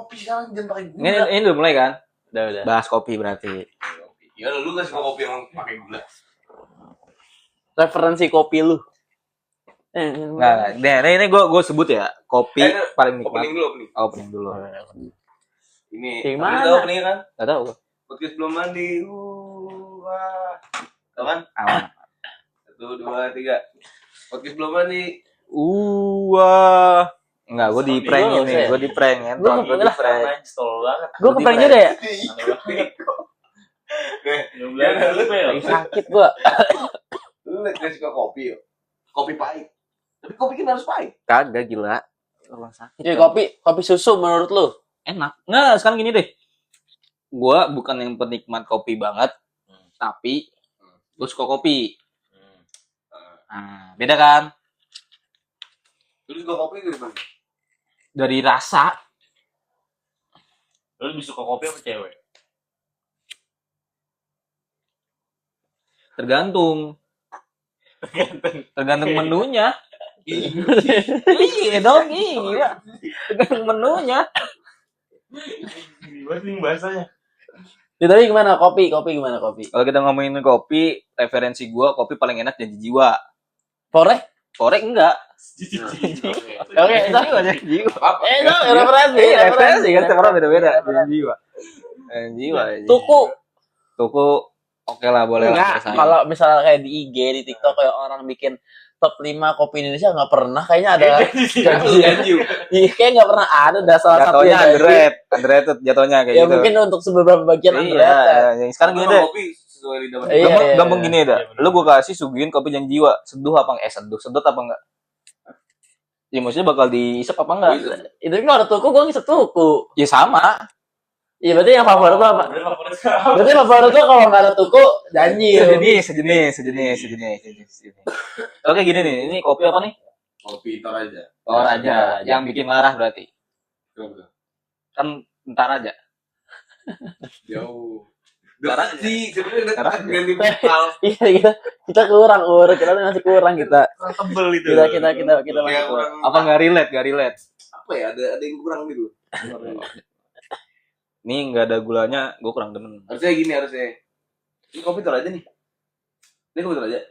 kopi sekarang, jangan pakai gula. Ini udah mulai kan? Udah. Bahas kopi berarti. Ya lu nggak suka kopi yang pakai gula. Referensi kopi lu. Nah, ini gue sebut ya, kopi paling nikmat. Opening dulu. Ini. Yang mana? Tahu opening kan? Gak tau. Podcast belum mandi. Wah. Kapan? Aman. 1, 2, 3. Podcast belum mandi. Wah. Enggak, gue di prank ini. Gue di prank ya. Gue di prank. Stol banget. Gue keprank juga ya. Lagi Sakit gue. Lu nggak suka kopi yuk? Kopi pahit. Tapi kopi kan harus pahit. Kagak gila. Orang sakit. Jadi kopi susu menurut lu? Enak. Nggak, sekarang gini deh. Gue bukan yang penikmat kopi banget. Tapi gue suka kopi. Nah, beda kan? Lu suka kopi dari mana? Dari rasa. Lu lebih suka kopi apa cewek? Tergantung menunya. Iya dong, iya. Tergantung menunya. Gimana bahasanya? Ya, tapi gimana kopi gimana kopi? Kalau kita ngomongin kopi, referensi gue kopi paling enak Janji Jiwa. Korek enggak. Oke, itu Janji Jiwa. referensi kan setiap orang beda-beda. Janji Jiwa. Tuku oke lah, boleh lah. Enggak, kalau misalnya kayak di IG, di TikTok kayak orang bikin top 5 kopi Indonesia nggak pernah, kayaknya ada Janji. iya kayak nggak pernah ada salah satu Jatuhnya underrated jatuhnya kayak ya gitu. Mungkin untuk beberapa bagian Iya, yang sekarang gini deh. Kopi sesuai lidah. Gampang gini dah. Lu gua kasih suguhin kopi Janji Jiwa, sedut apa enggak? Ya maksudnya bakal diisep apa enggak? Itu kalau ada tuku, gue ngisep tuku. Ya sama. Iya, berarti yang favorit lo apa? Berarti favorit lo kalau nggak ada tuku, Janji. Sejenis. Oke gini nih, ini kopi apa nih? Kopi Toraja. Toraja, yang bikin marah berarti. Kan ntar aja. Jauh. Sekarang sih sebenarnya Sekarang ganti bakal. Iya, kita kurang kita masih kurang kita. Tebel itu. Kita masih kurang. Apa nggak relate? Apa ya? Ada yang kurang gitu. Ini nggak ada gulanya, gue kurang demen. Harusnya gini. Ini kopi Toraja nih. Ini kopi Toraja.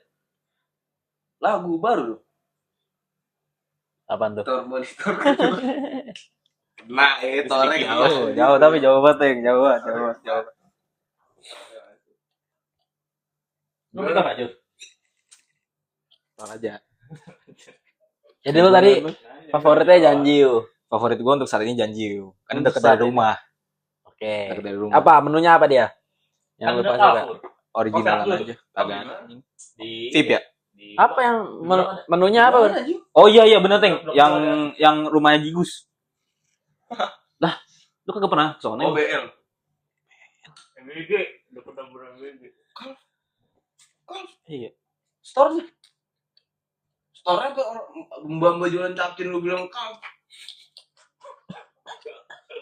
Lagu baru loh. Apaan tuh? Monitor. Nah, torek Jauh tapi jauh banget, jauh. Lu minta lanjut. Toraja. Jadi lo tadi favoritnya Janji. Favorit gue untuk saat ini Janji. Karena dekat dari rumah. Oke. Dekat dari rumah. Apa menunya apa dia? Yang lu pas suka. Originalan aja. Kagak. Di Tip ya? Apa yang menunya apa? Oh iya bener Teng. Yang rumahnya Jigus. Lah, lu kagak pernah soalnya. OBL. MBG, udah pernah MBG. Iya. Store-nya tuh mbak jualan capcin lu bilang kau.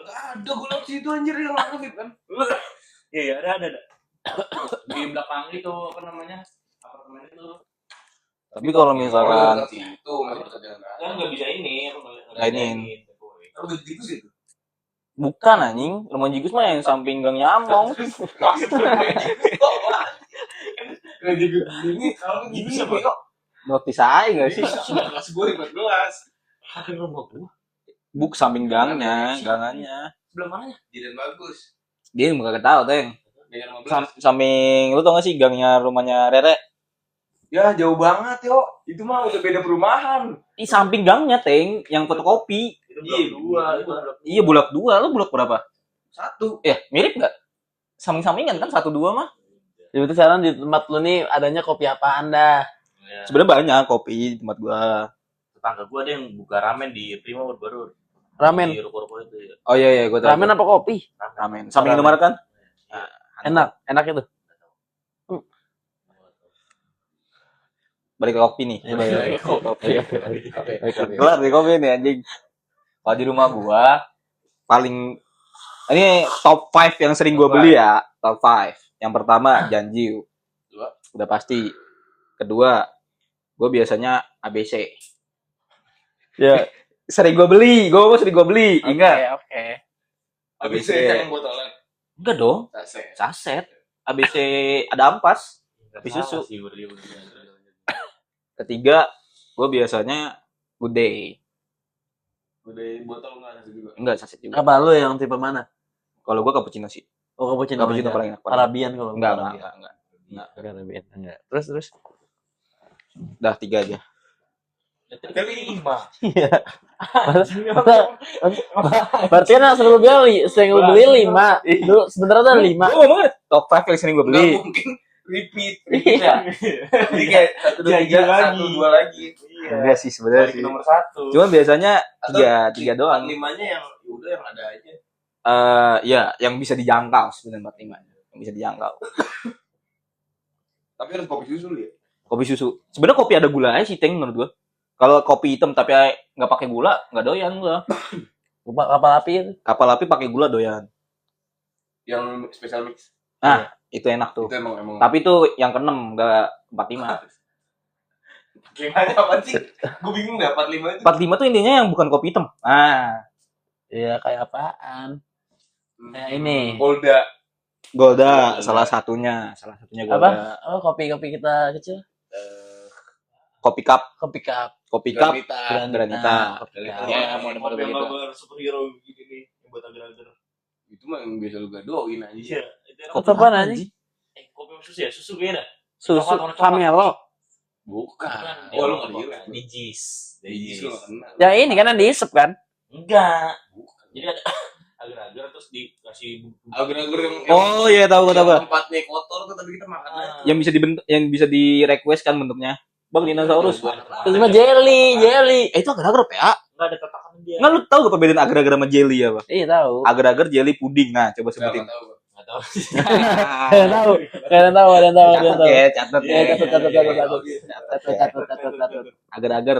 Ada gula situ anjir yang laku kan. Iya, ada. Di belakang itu apa namanya? Apartemen itu. Tapi kalau misalkan itu masih bisa jalan. Kan enggak bisa ini. Nggak ini. Kalau gitu sih. bukan anjing, rumah Jigus mah yang samping gangnya Among. Ini kalau gitu siapa kok? Notis aja enggak sih? Kelas gue 14. Kan rumah gua. Buk samping gangannya. Sebelah mananya? Jalan bagus. Dia enggak ketahu, Teng. Jalan 15. Samping lu tau gak sih gangnya rumahnya Rere? Ya jauh banget yo. Itu mah udah beda perumahan. Di samping gangnya, Teng, yang fotokopi. Itu blok 2. Iya, bulak 2. Lu bulak berapa? 1. Mirip enggak? Samping-sampingan kan 1 2 mah. Jadi itu sekarang di tempat lu nih adanya kopi apa Anda? Ya. Sebenarnya banyak kopi di tempat gua. Tetangga gua ada yang buka ramen di Prima baru. Ramen. Di ruko-ruko itu ya. Oh iya gua tahu. Ramen apa kopi? Ramen. Samping Indomaret kan? Enak itu. Balik ke kopi nih. Kopi. Kelar di kopi nih anjing. Kalau di rumah gua paling ini top 5 yang sering gua beli ya, top 5. Yang pertama Janji. Udah pasti. Kedua, gua biasanya ABC. Ya, Sering gua beli, ingat. Oke. ABC yang botolan. Enggak dong, saset. ABC ada ampas. Kopi susu. Ketiga, gue biasanya Good Day. Udah botol nggak ada juga. Enggak saset juga. Apa lu yang tipe mana? Kalau gue cappuccino sih. Oh, cappuccino. Cappuccino paling enak. Arabian kalau Enggak. Arabian. Enggak. Terus. Udah 3 aja. Tapi 5. Iya. Berarti kan sering lu beli 5. Dulu sebenarnya ada 5. Gue ngomong top 5 yang sering gue beli. Nggak mungkin repeat ya. Jadi kayak 1, 2, 3, 1, 2 lagi. Enggak sih sebenarnya Balik sih. nomor 1. Cuma biasanya 3 doang. 5-nya yang udah yang ada aja. Ya, yang bisa dijangkau sebenarnya 45. Yang bisa dijangkau. Tapi harus kopi susu ya. Kopi susu. Sebenarnya kopi ada gulanya sih, Teng, menurut gua. Kalau kopi hitam tapi nggak pakai gula, nggak doyan gua. Kapal api itu. Kapal api pakai gula doyan. Yang special mix. Nah, itu enak tuh. Itu emang. Tapi itu yang ke-6, nggak 45. Gimana apa sih? Gue bingung deh 45 itu. 45 tuh intinya yang bukan kopi hitam. Iya, kayak apaan? Kayak ini. Golda. Salah satunya Golda. Apa? Oh, kopi kita kecil. Kopi cup, Granita. Granita. Kopi Ya, cup. model-model Yang gitu. gambar superhero gini nih, yang buat agar-agar. Itu mah yang biasa lu gadoin aja. Iya, itu enak. Kopi apaan anjing? Kopi susu ya? Susu beda. Susu Coklat. Camelo. Bukan. Bukan. Oh, lu nggak kira. Dijis. Dijis lu nggak kenal. Ya ini kan yang diisep kan? Enggak. Bukan. Jadi ada agar-agar terus dikasih Agar-agar yang Oh iya tahu yang gua. tempatnya kotor tuh tapi kita makan aja. Yang bisa dibentuk, yang bisa di request kan bentuknya. Bang dinosaurus. Terus sama jelly. Itu agar-agar PA. enggak ada tatakan dia. Nggak, lu tahu gak perbedaan agar-agar sama jelly apa? Iya tahu. Agar-agar jelly puding. Nah, coba sebutin. Enggak tahu. Enggak tahu. Kalian tahu. Catat ya, catat ya. Catat. Agar-agar.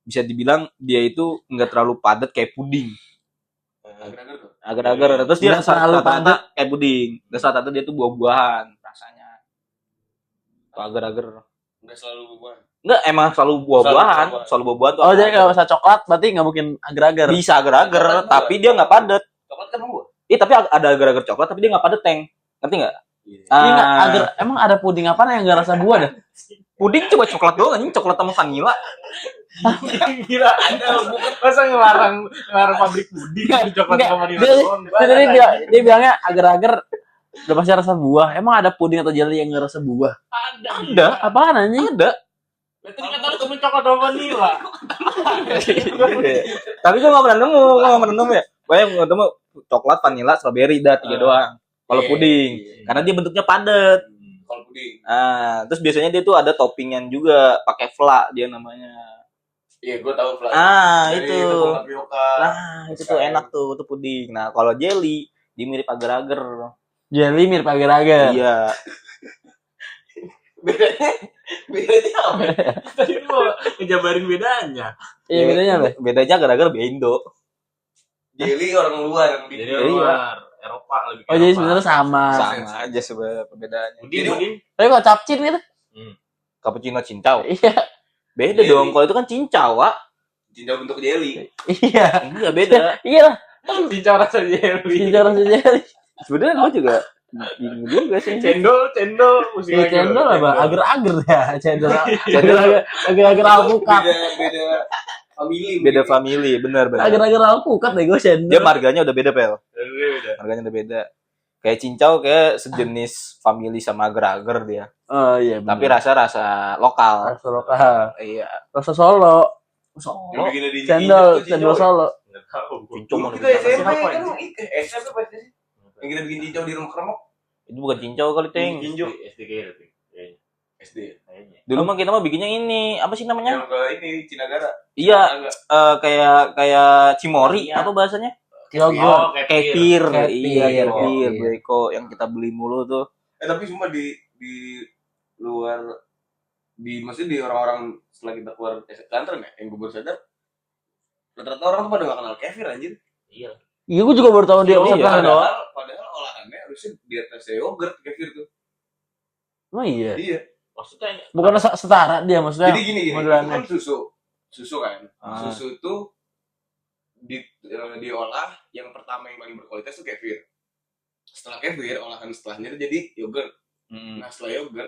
Bisa dibilang dia itu nggak terlalu padat kayak puding. Agar-agar tuh. Agar-agar. Terus dia Nggak terlalu rata-rata kayak puding. Terus rata-rata dia tuh buah-buahan rasanya. Tuh agar-agar. Enggak selalu buah. Enggak, emang selalu buah-buahan. Selalu Selalu buah-buahan tuh. Oh, jadi agar-agar. kalau usah coklat berarti nggak mungkin agar-agar. Bisa agar-agar, Coklat tapi juga. dia nggak padat. Coklat kan buah. Iya, tapi ada agar-agar coklat, tapi dia nggak padat, Teng. Ngerti nggak? Iya nggak, emang ada puding apa yang nggak rasa buah dah? Puding coba coklat doang, anjing coklat sama vanila. Gila, ada bukan masa ngelarang pabrik puding di coklat Enggak, sama di dia bilangnya agar-agar udah pasti rasa buah. Emang ada puding atau jelly yang nggak rasa buah? Ada, Apaan anjing? ada. Berarti kata lu temen coklat sama vanilla. Tapi gua nggak pernah nemu ya. Banyak nggak nemu coklat, vanila, strawberry, dah 3 doang. Kalau puding, karena dia bentuknya padat. Kalau puding. Terus biasanya dia tuh ada toppingan juga, pakai fla dia namanya. Iya, gue tahu flan. Dari Itu. tepung tapioka. Itu tuh enak tuh, itu puding. Nah, kalau jelly, dia mirip agar-agar. Jelly mirip agar-agar. Iya. Bedanya apa? Tadi lu mau ngejabarin bedanya. Iya, bedanya apa? Bedanya agar-agar beda Indo. Jelly orang luar yang bikin. Jadi Iya. luar Eropa lebih. Oh, jadi sebenarnya sama. Sama aja sebenarnya perbedaannya. Puding. Tapi kalau capcin gitu? Cappuccino cincau. Iya. Beda Jelly. dong, kalau itu kan cincau, Wak. Cincau bentuk jelly. Iya. Iya, beda. Iya lah. Cincau rasa jelly. Cincau rasa jelly. Sebenarnya gua juga bingung juga sih. Cendol, mesti Iya, cendol apa? Agar-agar ya, cendol. Agar-agar alpukat. Beda family. Beda family, benar. Agar-agar alpukat deh gue cendol. Dia marganya udah beda, Pel. Beda. Harganya udah beda. Kayak cincau kayak sejenis family sama agar-agar dia. Oh iya. Tapi rasa lokal. rasa lokal. Iya. Rasa Solo. Yang bikin di Cendol Solo. Enggak tahu. Cincau mau Kita SMP Siapa kan ini? SMP pasti sih. Yang kita bikin cincau di rumah keremok. Itu bukan cincau kali, Teng. Cincau. SD kayaknya. SD. Kayaknya. Dulu mah kita mah bikinnya ini, apa sih namanya? Yang ke ini Cinagara. Iya, Agak. kayak cimori Iya. apa bahasanya? Yogurt. Kefir. Kefir. Iya, Oh, kefir, iya. Beko yang kita beli mulu tuh. Tapi cuma di luar maksudnya di orang-orang setelah kita keluar pesantren ya, yang gue baru sadar rata-rata orang tuh pada gak kenal kefir anjir. Iya. Iya, gue juga baru tahu dia Iya, sekarang doang. Padahal olahannya harusnya di atas yogurt kefir tuh. Oh iya. Iya. Maksudnya Bukan setara dia maksudnya. Jadi gini, itu modelannya. kan susu kan. Ah. Susu tuh diolah. Yang pertama yang paling berkualitas tuh kefir. Setelah kefir, olahan setelahnya itu jadi yogurt. Nah setelah yogurt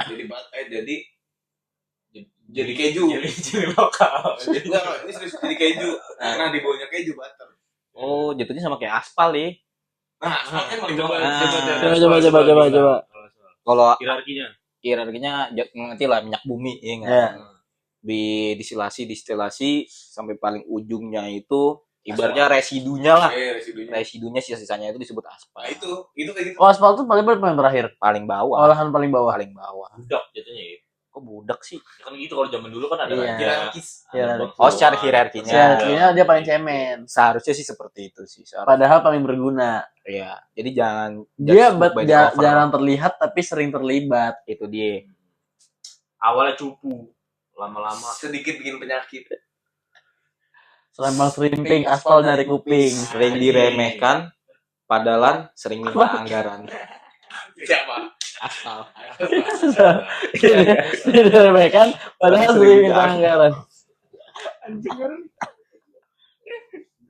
jadi keju. Jadi lokal. Enggak, ini serius jadi keju. Nah di bawahnya keju butter. Oh, jatuhnya sama kayak aspal ya. Nah sekarang kan paling Coba, bawah. Coba. Kalau Hierarkinya. ngerti lah minyak bumi ya nggak? Ya. Distilasi sampai paling ujungnya itu ibaratnya residunya lah. Residunya. Residunya sisa-sisanya itu disebut aspal. Nah itu kayak gitu. Oh, aspal tuh paling terakhir. Paling bawah. Olahan paling bawah. Paling bawah. Budak jatuhnya ya. Kok budak sih? Kan gitu kalau zaman dulu kan ada Iya. Hierarkis. Oh, secara hierarkinya. Hierarkinya dia paling cemen. Seharusnya sih seperti itu sih. Padahal paling berguna. Iya. Jadi jangan Dia judge book by the cover. jarang terlihat tapi sering terlibat. Itu dia. Awalnya cupu, lama-lama Sedikit bikin penyakit. Selambang serimping, aspal dari kuping. Sering diremehkan, padahal sering minta anggaran. Siapa? Aspal. Ini diremehkan, padahal sering minta anggaran.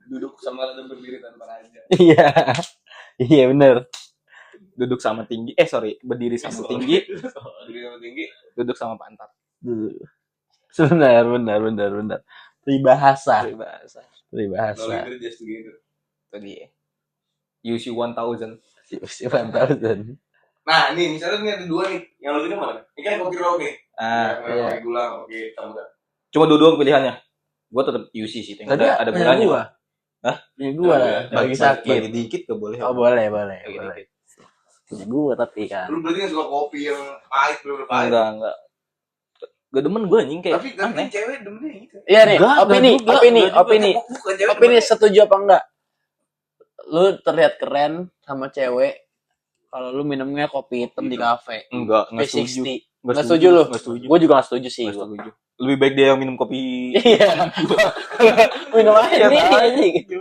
Duduk sama dan berdiri tanpa raja. Iya. Iya bener. Duduk sama tinggi. Berdiri sama tinggi, Berdiri sama tinggi. duduk sama pantat. Benar. Peribahasa. Bahasa. Kalau itu just together. Itu dia. UC 1000. UC 1000. Nah, nih misalnya nih ada dua nih. Yang lu ini mana? Ini kan kopi raw nih. Ah, Yang pakai gula, oke, tambah. cuma dua pilihannya. Gua tetap UC sih. Yang Tadi ada gulanya. gua. Hah? Ini gua lah. Bagi sakit. Bagi dikit gak boleh. Oh boleh. Bagi dikit. Ini gua tapi kan. Lu berarti nggak suka kopi yang pahit, bener-bener pahit. Enggak. Gak demen gue anjing kayak Tapi aneh. cewek demennya gitu. Iya nih, Enggak, opini. Bukan cewek. Opini setuju apa enggak? Lu terlihat keren sama cewek kalau lu minumnya kopi hitam di kafe. Enggak setuju. P60. Nggak setuju lu? Nggak setuju. Gue juga nggak setuju sih. Nggak setuju. Lebih baik dia yang minum kopi. Iya. Minum aja Iya, nih. gitu.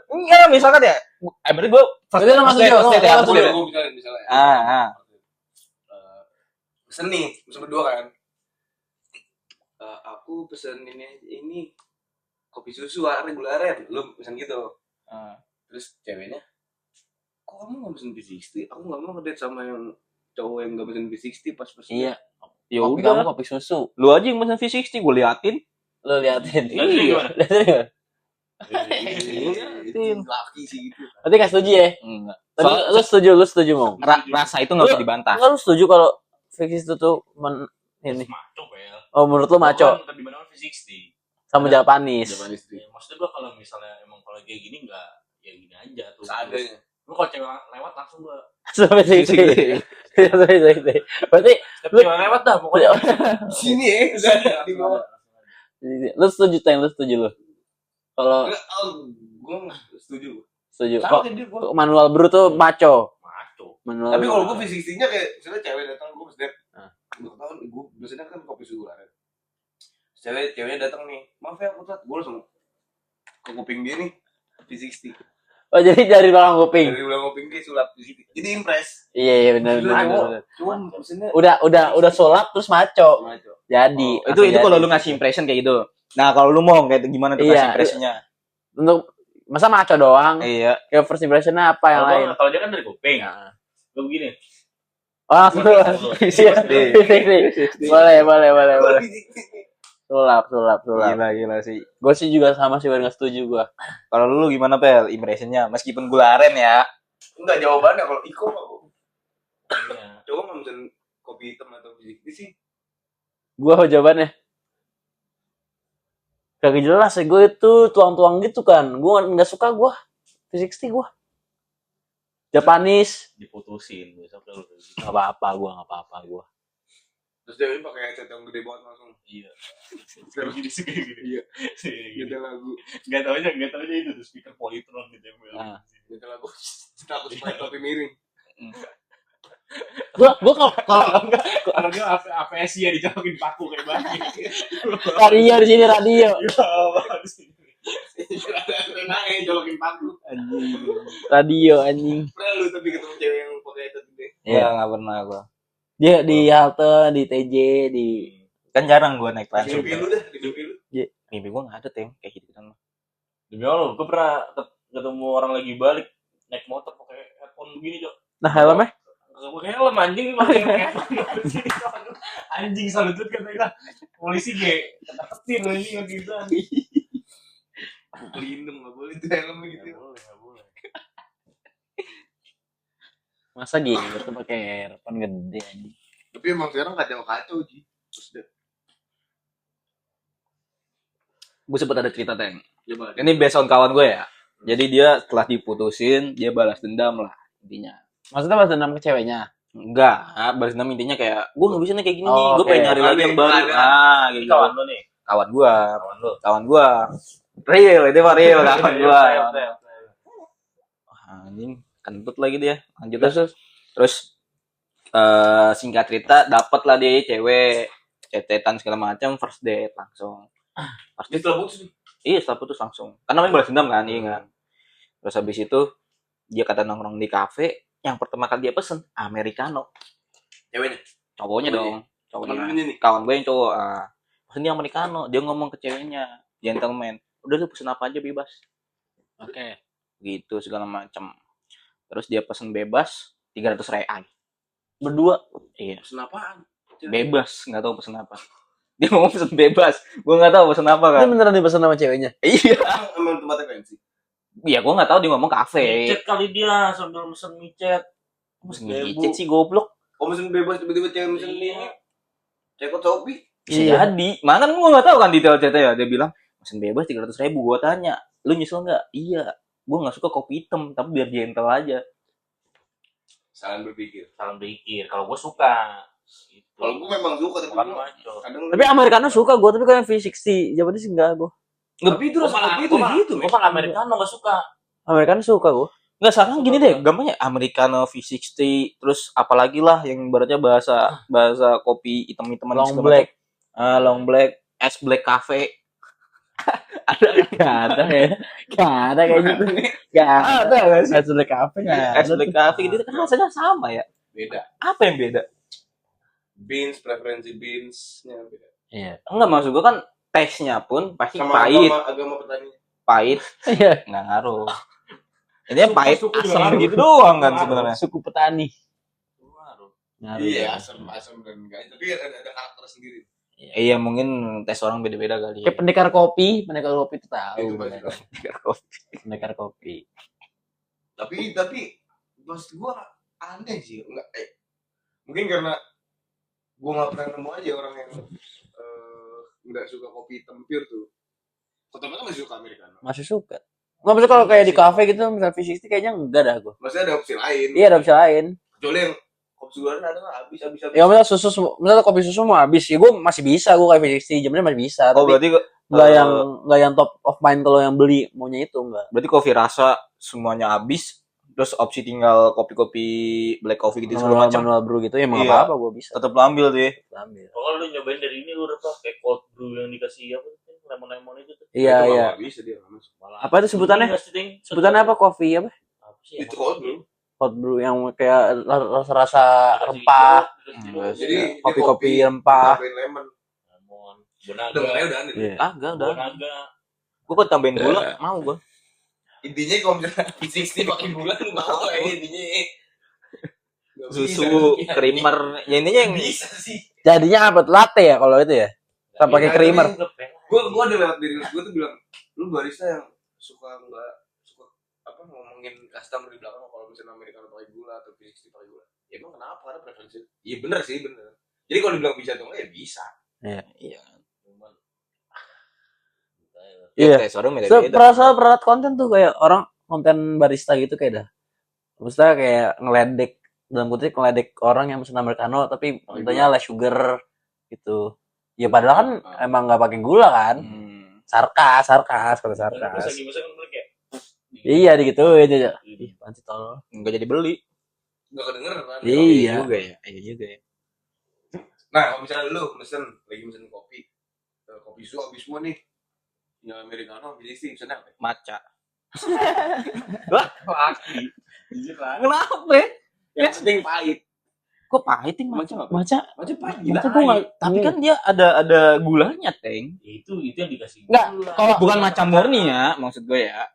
Enggak, misalkan ya. Berarti gue Berarti lu nggak setuju. first date. Gue misalnya. Ah. Pesen nih, pesen berdua kan. Aku pesen ini kopi susu regularen. Lu pesen gitu. Terus ceweknya, kok kamu nggak pesen V60? Aku nggak mau ngedate sama yang cowok yang nggak pesen V60 pas pesen. Iya. Ya Kopi kamu udah. kopi susu. Lu aja yang pesen V60 gue liatin. Lu liatin. Iya. Liatin. Laki sih gitu. Berarti nggak setuju ya? Enggak. Tapi lu setuju mau? Rasa itu enggak bisa dibantah. Enggak lu setuju kalau fix itu tuh ini. Maco Bel. Oh menurut lu maco Kan di mana V60. sama Japanese. Zaman istri. Ya, maksudnya gua kalau misalnya emang kalau kayak gini enggak ya gini aja tuh. Seadanya. Lu kalau cewek lewat langsung gua Sampai sini. Berarti setiap cewek lewat dah pokoknya. Sini ya, udah di bawah. lu setuju Teng, lu setuju lu. Kalau Gue setuju. setuju. Sama Kok dia gue. manual brew tuh maco. Maco. Manual Tapi brew. kalau gue V60-nya kayak misalnya cewek datang gue mesti gue ketahuan gue biasanya kan kopi susu kan. Ceweknya datang nih, maaf ya aku telat, gue langsung ke kuping dia nih V60. Oh jadi dari belakang kuping. Dari ulang kuping dia sulap V60. Jadi impress. Iya benar. Cuman maksudnya Udah sulap terus maco. Jadi Itu kalau lu ngasih impression kayak gitu. Nah, kalau lu mau kayak gimana tuh Iya. ngasih impressionnya? untuk masa maco doang. Iya. Kayak first impression-nya apa yang lain? Kalau dia kan dari kuping. Lu begini. Oh, langsung. Iya. Boleh. Sulap. Gila sih. Gue sih juga sama sih, nggak setuju gue. Kalau lu gimana Pel impressionnya? Meskipun gularen ya. enggak jawabannya kalau Iko Iya. coba nggak mesen kopi hitam atau V60 sih. Gue jawabannya kagak jelas ya, gue itu tuang-tuang gitu kan. Gue nggak suka gue V60 gue. Japanese Diputusin besok lu. nggak apa-apa gue. Terus dia pakai headset yang gede banget langsung. Iya. Gini sih kayak gini. Iya. Gitu. Gitu lagu. Enggak tahu aja itu tuh speaker Polytron gitu yang Nah. Gitu lagu. Status main topi miring. Gue kalau Kalau dia APS ya dijauhin paku kayak banget. radio di sini radio. Naik jolokin paku. Radio anjing. Pernah lu tapi ketemu cewek yang pakai headset gede? Iya, enggak pernah gua. Dia di halte, di TJ, di Kan jarang gua naik transit. Mimpi lu dah, di mimpi lu. Mimpi gua enggak ada, Teng, kayak gitu kan. Demi Allah, gue pernah ketemu orang lagi balik naik motor pakai headphone begini, Cok. Nah, helmnya? Gak pakai helm anjing, pakai headphone. Anjing salut banget kata kita. Polisi kayak ketar-ketir anjing gitu. Pelindung nggak boleh tuh helmnya gitu. Enggak boleh. Masa gitu pakai earphone gede anjing. Tapi emang sekarang kacau Ji. Terus deh. Gue sempet ada cerita, Teng. Coba. Ini based on kawan gue ya. Jadi dia setelah diputusin, dia balas dendam lah intinya. Maksudnya balas dendam ke ceweknya? Enggak, balas dendam intinya kayak gue nggak bisa nih kayak gini Oh, nih. Gue oke. pengen nyari lagi yang baru. Ada. Nah, Ini gitu. kawan lo nih. Kawan gue. Kawan lo. Real, itu mah real kawan gue. Oke. Anjing, kentut lagi dia. Lanjut Terus Terus singkat cerita dapet lah dia cewek, cetetan segala macam, first date langsung. Dia setelah putus nih. Iya, setelah putus langsung. Karena namanya balas dendam kan, iya kan. Terus habis itu dia kata nongkrong di kafe, yang pertama kali dia pesen americano. Ceweknya. Cowoknya dong, Temen cowoknya. lu nih. Kawan gue yang cowok, pesen dia americano. Dia ngomong ke ceweknya, gentleman. Udah lu pesen apa aja bebas. oke. Gitu segala macam. Terus dia pesen bebas 300 real. Berdua. Iya. Pesen apaan? Bebas, nggak tahu pesen apa. Dia ngomong pesen bebas, gue nggak tahu pesen apa Ini kan. beneran dipesan sama ceweknya? Iya, Emang tempatnya fancy. iya gue nggak tahu dia ngomong kafe. Micet kali dia sambil mesen micet. Pesen micet sih goblok. Oh mesen bebas tiba-tiba cewek mesen ini. Cekot Shopee. Bisa Iya. jadi. Mana kan gue nggak tahu kan detail ceritanya. Dia bilang pesen bebas 300.000. Gue tanya, lu nyesel nggak? Iya, gue nggak suka kopi hitam, tapi biar gentle aja. Salah berpikir. Salam pikir. Kalau gue suka. Gitu. Kalau gue memang suka tapi Bukan gua maco. kadang Tapi americano suka gue, tapi kalau yang V60 Japanese enggak gue. tapi itu rasa kopi itu gitu. Gue malah americano gak suka. Americano suka gue. Nggak, sekarang gini deh, gampangnya americano V60, terus apalagi lah yang ibaratnya bahasa kopi hitam-hitaman Long segala black. macam. Long black, es black cafe. Ada Gak ada ya. Gak ada kayak gitu. Gak ada. nggak sih? Es black cafe gak Es ada. black cafe gitu kan rasanya sama ya. Beda. Apa yang beda? Beans, preferensi beansnya beda. Iya. Enggak, maksud gua kan tesnya pun pasti Sama pahit, agama petani. pahit Iya. nggak ngaruh. Ini pahit Suku juga asam ngaruh. gitu doang kan sebenarnya. Suku petani. Ngaruh. Ngaruh. Iya, asam dan enggak. Tapi ada karakter sendiri. Iya, mungkin tes orang beda-beda kali. Kayak pendekar kopi itu tahu. Itu pasti tahu. Pendekar kopi. Tapi maksud gua aneh sih. Enggak mungkin karena gua nggak pernah nemu aja orang yang nggak suka kopi hitam pure tuh. Tetapnya masih suka americano. Masih suka. Nggak, maksudnya kalau kayak di kafe gitu, misalnya V60 kayaknya enggak dah gue. Maksudnya ada opsi lain. Iya, ada opsi lain. Kecuali yang kopi sugaran ada nggak habis. Ya misalnya kopi susu mau habis, ya gue masih bisa, gue kayak V60 jamnya masih bisa. Oh, Tapi berarti nggak yang top of mind kalau yang beli maunya itu enggak. berarti kopi rasa semuanya habis, terus opsi tinggal kopi-kopi black coffee gitu segala macam. Manual brew gitu ya emang Iya. apa gue bisa. Tetap lo ambil tuh ya. Ambil. Kalau lu nyobain dari ini lu udah tau kayak cold brew yang dikasih apa tuh? Lemon itu tuh. Iya, Itu iya. nggak bisa dia nggak masuk. Malah Apa itu sebutannya? Ini nggak sih, Ting? Sebutannya apa? Kopi apa? Apa sih? Itu cold brew. Hot brew yang kayak rasa-rasa rempah. Jadi Kopi-kopi rempah. tambahin lemon. Lemon. Bonaga. Dengarnya udah aneh. Iya. Agak udah. Bonaga. Gue kan tambahin gula, mau gue. Intinya kalau misalnya V60 pakai gula lu mau ya intinya. Nggak bisa. Susu, creamer, ya intinya yang Bisa sih. Jadinya apa? Latte ya kalau itu ya? Tanpa pakai Iya, creamer. Gue ada lewat diri gue tuh bilang, lu barista yang suka apa ngomongin customer di belakang kalau misalnya americano pakai gula atau V60 pakai gula. Ya emang kenapa? Karena preferensi. Iya bener sih, bener. Jadi kalau dibilang bisa atau enggak ya bisa. iya. Cuman Iya. Tes orang beda-beda. Perat konten tuh kayak orang konten barista gitu kayak dah. Maksudnya kayak ngeledek, dalam kutip ngeledek orang yang pesen americano tapi kontennya less sugar gitu. Ya padahal kan emang nggak pakai gula kan. Sarkas, kata sarkas. Bisa kan kayak Iya digituin aja. Ih, panci tolol. Enggak jadi beli. Enggak kedenger kan? Iya. juga ya. Iya juga ya. Nah, kalau misalnya lu lagi mesen kopi. Kopi susu habis semua nih. Yang americano V60 pesen apa? Maca. Laki. Jujur lah. Kenapa? Yang penting pahit. Kok pahit ting Maca maca? apa? Maca. Maca pahit Maca gila. gua nggak. Tapi kan dia ada gulanya, Teng. Ya, itu yang dikasih. Nggak, gula. kalau Bukan maca murni ya, maksud gue ya.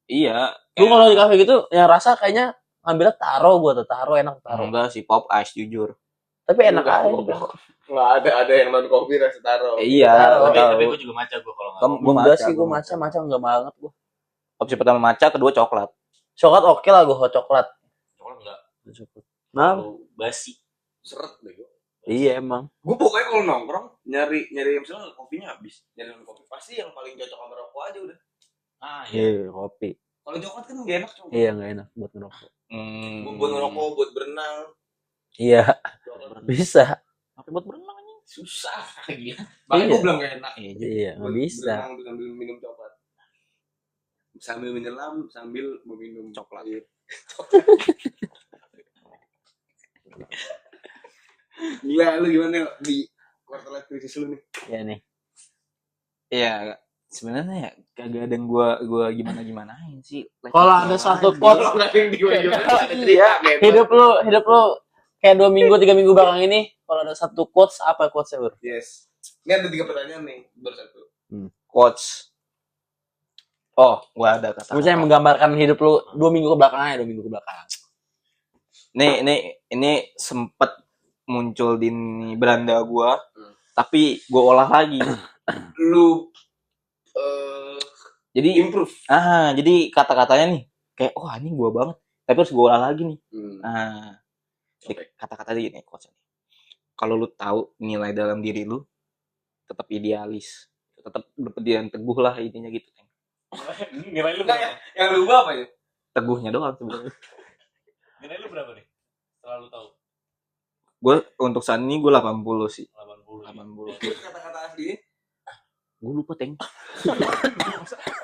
Iya. Gue kalau di kafe gitu yang rasa kayaknya ngambilnya taro, gue tuh taro enak taro. Enggak sih, pop ice jujur. Tapi enak Enggak, aja. Enggak ada yang non kopi rasa taro. Iya, Taro. Tapi gue juga maca gue kalau nggak. Gue Enggak maca. sih, gue maca enggak banget gue. Opsi pertama maca, kedua coklat. Coklat oke lah gue coklat. Coklat nggak. Nah, Terlalu basi. Seret deh gue. iya emang. Gue pokoknya kalau nongkrong nyari misalnya kopinya habis, nyari kopi pasti yang paling cocok sama rokok aja udah. Ah iya. Iya, kopi. Kalau coklat kan nggak enak coba. Iya, enggak enak buat ngerokok. Buat ngerokok, buat berenang, Iya, bisa. Apa buat berenang anjing? susah. Gila. Makanya Iya. gue bilang gak enak. Iya, enggak bisa. Berenang sambil minum coklat. Sambil menyelam, sambil meminum coklat. Gila, lu gimana yuk di quarter life crisis lu nih? Iya nih. Iya, sebenarnya ya kagak ada yang gua gimanain sih. Kalau ada satu quotes, Iya, hidup lu kayak 2 minggu 3 minggu belakang ini, kalau ada satu quotes, apa quotesnya, Bro? Yes. Ini ada 3 pertanyaan nih, baru satu. Quotes. Oh, gua ada kata. Misalnya menggambarkan hidup lu 2 minggu ke belakang aja, 2 minggu ke belakang. Ini sempet muncul di beranda gua, tapi gua olah lagi. Lu Jadi improve. jadi kata-katanya nih kayak ini gua banget, tapi harus gua olah lagi nih. Nah, kata-kata gini quotes nih. Kalau lu tahu nilai dalam diri lu, tetap idealis, tetap berpendirian teguh lah, intinya gitu. Nilai lu Enggak berapa? yang lu ubah apa ya? Teguhnya doang sebenarnya. Nilai lu berapa nih? Selalu tahu. Gue untuk saat ini gue 80 sih. 80. 80. Kata-kata aslinya. Gue lupa, Teng.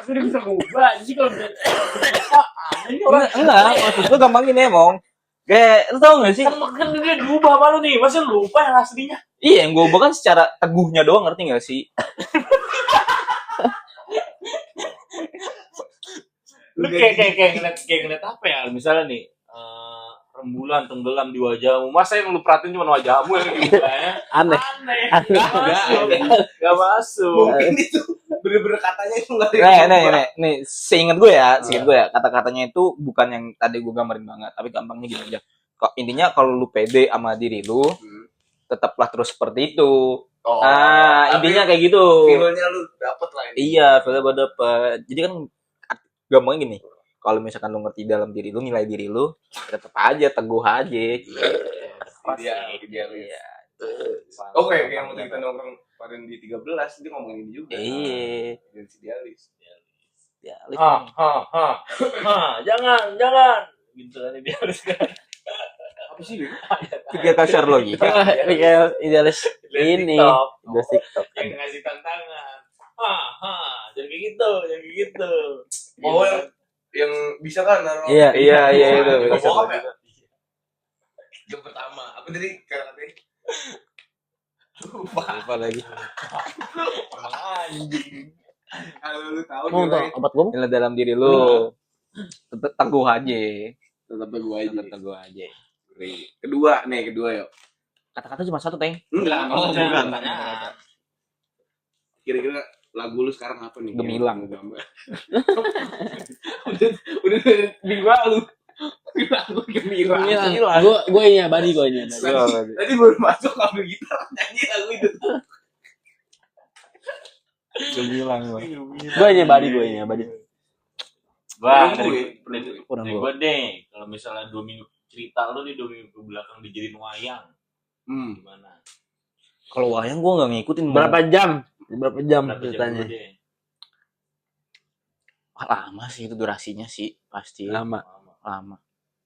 Aku udah bisa ngubah anjing kalau ini orang Enggak, maksud gue gampang gini emang. Kayak lu tau gak sih? kan dia diubah sama lu nih. Masa lu lupa yang aslinya? Iya, yang gue ubah kan secara teguhnya doang, ngerti gak sih? Lu kayak ngeliat apa ya? Misalnya nih, rembulan tenggelam di wajahmu. Masa yang lu perhatiin cuma wajahmu yang diubahnya? Aneh. Gak masuk. Mungkin itu bener-bener katanya itu enggak ada. Nih, seingat gue ya, kata-katanya itu bukan yang tadi gue gambarin banget, tapi gampangnya gini aja. Intinya kalau lu pede sama diri lu, tetaplah terus seperti itu. Intinya kayak gitu. Feel-nya lu dapet lah ini. Iya, feel dapet. Jadi kan gampangnya gini. Kalau misalkan lu ngerti dalam diri lu, nilai diri lu, tetap aja teguh aja. Idealis. Oke, yang waktu kita nongkrong kemarin di 13 dia ngomongin ini juga. Iya. Idealis. Jangan. Gitu kan idealis kan. Apa sih? Tiga kasar logika. Ini kayak idealis ini. Idealis TikTok. Yang ngasih tantangan. Jangan kayak gitu. Oh, yang bisa kan naruh. Iya, itu. Bokap ya? Yang pertama, apa tadi kata-katanya? Lupa lagi. Emang anjing. Kalau lu tahu Mau nilai tau obat gue? Nilai dalam diri lu, tetap teguh aja. tetap teguh aja. Tetap teguh aja. Kedua yuk. Kata-kata cuma satu, Teng. Enggak, Bukan. Kira-kira lagu lu sekarang apa nih? Gemilang. Udah minggu lalu. Lagu Gemilang. Gue ini abadi gue ini. Tadi baru masuk ambil gitar nyanyi lagu itu. Gemilang gua. Gue ini abadi. Bang, Kurang dari gue. gue deh, kalau misalnya 2 minggu cerita lu nih 2 minggu ke belakang dijadiin wayang, gimana? Kalau wayang gua nggak ngikutin. Berapa jam Berapa jam ceritanya? dulu deh? Lama sih itu durasinya sih, pasti. Lama.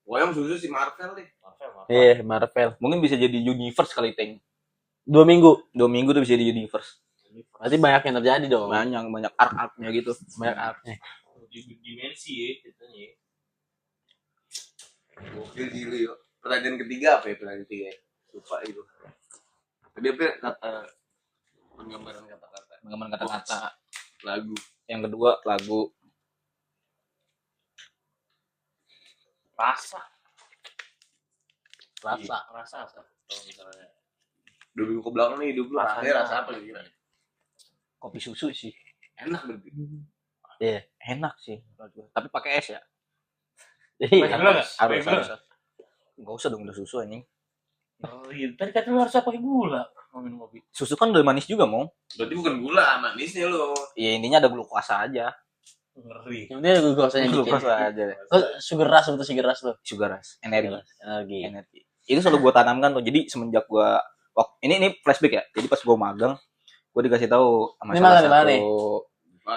Wayang susu si Marvel deh. Marvel. Marvel. Mungkin bisa jadi universe kali, Teng. 2 minggu. 2 minggu tuh bisa jadi universe. Berarti banyak yang terjadi dong. Banyak arc-arcnya gitu. Banyak artnya. Dimensi ya ceritanya ya. Gokil gila yuk. Pertanyaan ketiga apa ya? Pertanyaan ketiga ya? Lupa itu. Tadi apa ya? Penggambaran kata-kata. Pengembangan kata-kata. Lagu. Yang kedua lagu. Rasa. Rasa apa? Kalau misalnya 2 minggu ke belakang nih hidup lu Rasanya. rasa apa kira? Kopi susu sih. Enak berarti. Iya. Enak sih menurut gua. Tapi pakai es ya. Jadi Pakai gula nggak? Pakai gula Harus. Enggak usah dong udah susu anjing. Oh iya, tadi kata lu harus pakai gula mau minum kopi. Susu kan udah manis juga, mau. Berarti bukan gula, manisnya lo. Ya intinya ada glukosa aja. Ngeri. yang penting glukosanya dikit. Glukosa aja. Oh, sugar rush betul sugar rush tuh. Sugar rush, energi. Energi. Itu selalu gua tanamkan tuh. Jadi semenjak gua ini flashback ya. Jadi pas gua magang, gua dikasih tahu sama Ini salah magang di mana satu nih?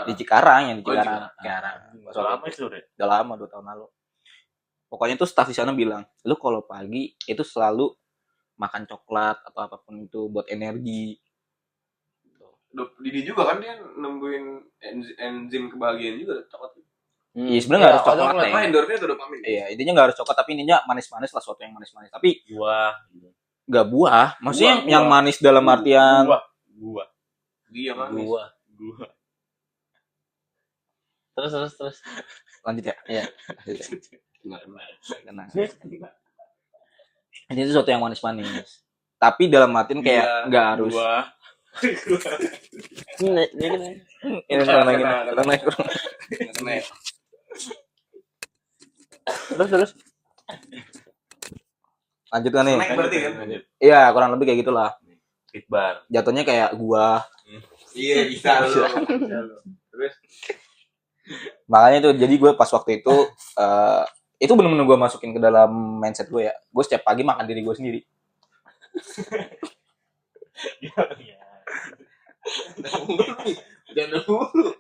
di Cikarang yang di Oh, Cikarang. Cikarang. Udah lama itu deh. Udah lama 2 tahun lalu. Pokoknya tuh staf di sana bilang, lu kalau pagi itu selalu makan coklat atau apapun itu buat energi. Didi juga kan dia nemuin enzim kebahagiaan juga coklat. Iya sebenarnya nggak harus coklat Apa ya. endorfnya itu dopamin. Iya intinya nggak harus coklat tapi intinya manis-manis lah sesuatu yang manis-manis. Tapi Buah. nggak buah. Maksudnya Buah. yang manis dalam artian Buah. Dia manis. Gua. Buah. Terus. lanjut ya. Iya. Nggak kenal. Tenang. Ini itu sesuatu yang manis-manis. Tapi dalam artian kayak nggak harus. Buah. Ini tenang. Terus. Lanjut kan nih. Snack berarti kan? Iya kurang lebih kayak gitulah. Fit bar. Jatuhnya kayak gua. Iya bisa lo. Terus Makanya itu jadi gue pas waktu itu bener-bener gue masukin ke dalam mindset gue ya. Gue setiap pagi makan diri gue sendiri. jangan dulu.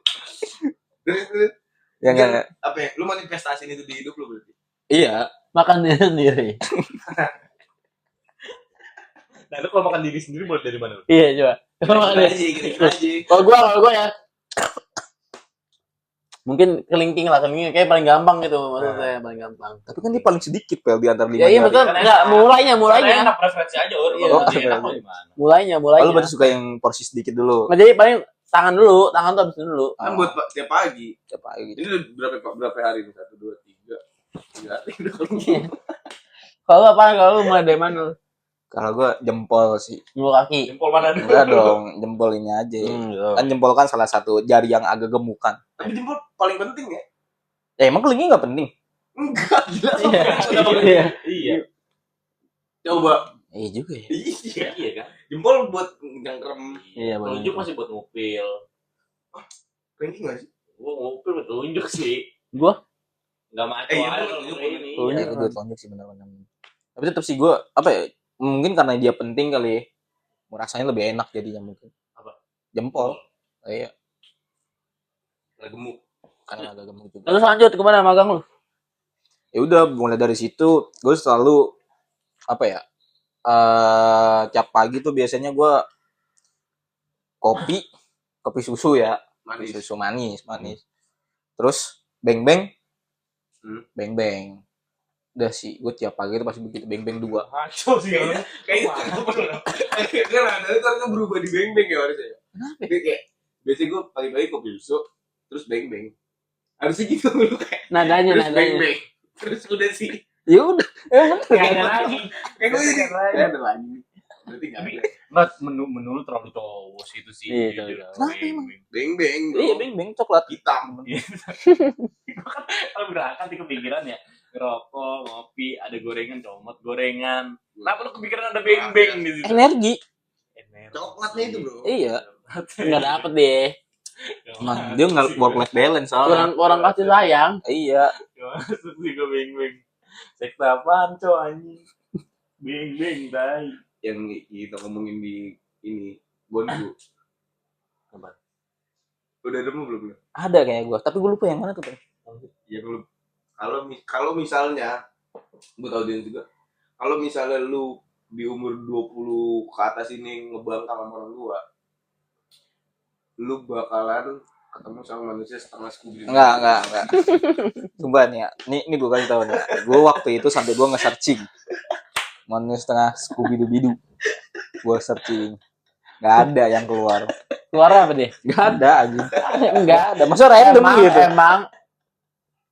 Terus Ya enggak. apa ya? Lu manifestasiin itu di hidup lu berarti. Iya. Makan diri sendiri. Nah, lu kalau makan diri sendiri mulai dari mana? Iya coba. Coba makan diri. Gini aja. Kalau gua ya. Mungkin kelingking kayak paling gampang gitu maksudnya paling gampang. Tapi kan dia paling sedikit pel di antara 5 Ya iya jari. betul. Enggak mulainya. Enak preferensi aja orang. Iya, Kalau iya. enak mau gimana? Mulainya. Lalu berarti suka yang porsi sedikit dulu. Nah, jadi paling tangan tuh habisin dulu. Kan buat tiap pagi. Tiap pagi gitu. Ini udah berapa hari nih? 1, 2, 3 hari. Kalau lu mulai dari mana? Kalau gue jempol sih. Dulu kaki. Jempol mana dulu? Enggak dong, jempol ini aja. Kan jempol kan salah satu jari yang agak gemukan. Tapi jempol paling penting ya? Ya emang kelingking nggak penting? Enggak, gila. Iya. Iya. Coba. Iya juga ya. Iya. Iya kan? Jempol buat jangkrem. Iya, Kalau bener. unjuk masih buat ngupil. Ranking nggak sih? Gua ngupil buat unjuk sih. Gua Enggak maco Iya, aja unjuk, kalau ini. unjuk. Ya itu duit lonjok sih benar-benar. Tapi tetap sih gue apa ya? Mungkin karena dia penting kali ya. Rasanya lebih enak jadinya mungkin. Apa? Jempol. Iya, Nggak gemuk. karena agak gemuk juga. Terus lanjut kemana magang lu? Ya udah mulai dari situ gue selalu apa ya? Tiap pagi tuh biasanya gue kopi susu ya. Manis. Susu manis. Terus beng-beng. Hmm. Beng-beng. Udah sih, gue tiap pagi tuh pasti begitu beng-beng 2. Maco sih kalau. Kayak kan ada itu kan berubah di beng-beng ya harusnya. Kenapa? Jadi kayak biasanya gue pagi-pagi kopi susu terus beng-beng. Harusnya gitu dulu kayak Nadanya. terus beng-beng. Terus udah sih. Ya udah. Kayak ada lagi. Kayak gue jadi kayak ada lagi. Berarti nggak ada. Nggak, menu lu terlalu cowok sih itu sih. Iya, Jujur. Kenapa emang? Beng-beng. Iya, beng-beng coklat. Hitam. Kalau berangkat di kepikiran ya ngerokok, ngopi, ada gorengan, comot gorengan. Kenapa lu kepikiran ada beng-beng di situ? Energi. Coklatnya itu bro. Iya. Enggak dapet deh. Emang dia nggak work life balance soalnya. Orang kasih sayang. Iya. Masuk sih gue beng-beng. Sekta apaan cow anjing. Beng-beng tai. Yang kita ngomongin di ini Bondu. Apa? Udah nemu belum? Ada kayak gue, tapi gue lupa yang mana tuh. Bang. Ya kalau misalnya buat audiens juga, kalau misalnya lu di umur 20 ke atas ini ngebangkang sama orang tua, lu bakalan ketemu sama manusia setengah Scooby. Enggak. Sumpah nih ya. Ini gue kasih tau nih. Gue waktu itu sampai gue nge-searching. Manusia setengah Scooby-Doo. Gue searching. Gak ada yang keluar. Suara apa deh? Gak ada aja. Enggak. Ada. Masa random gitu. Emang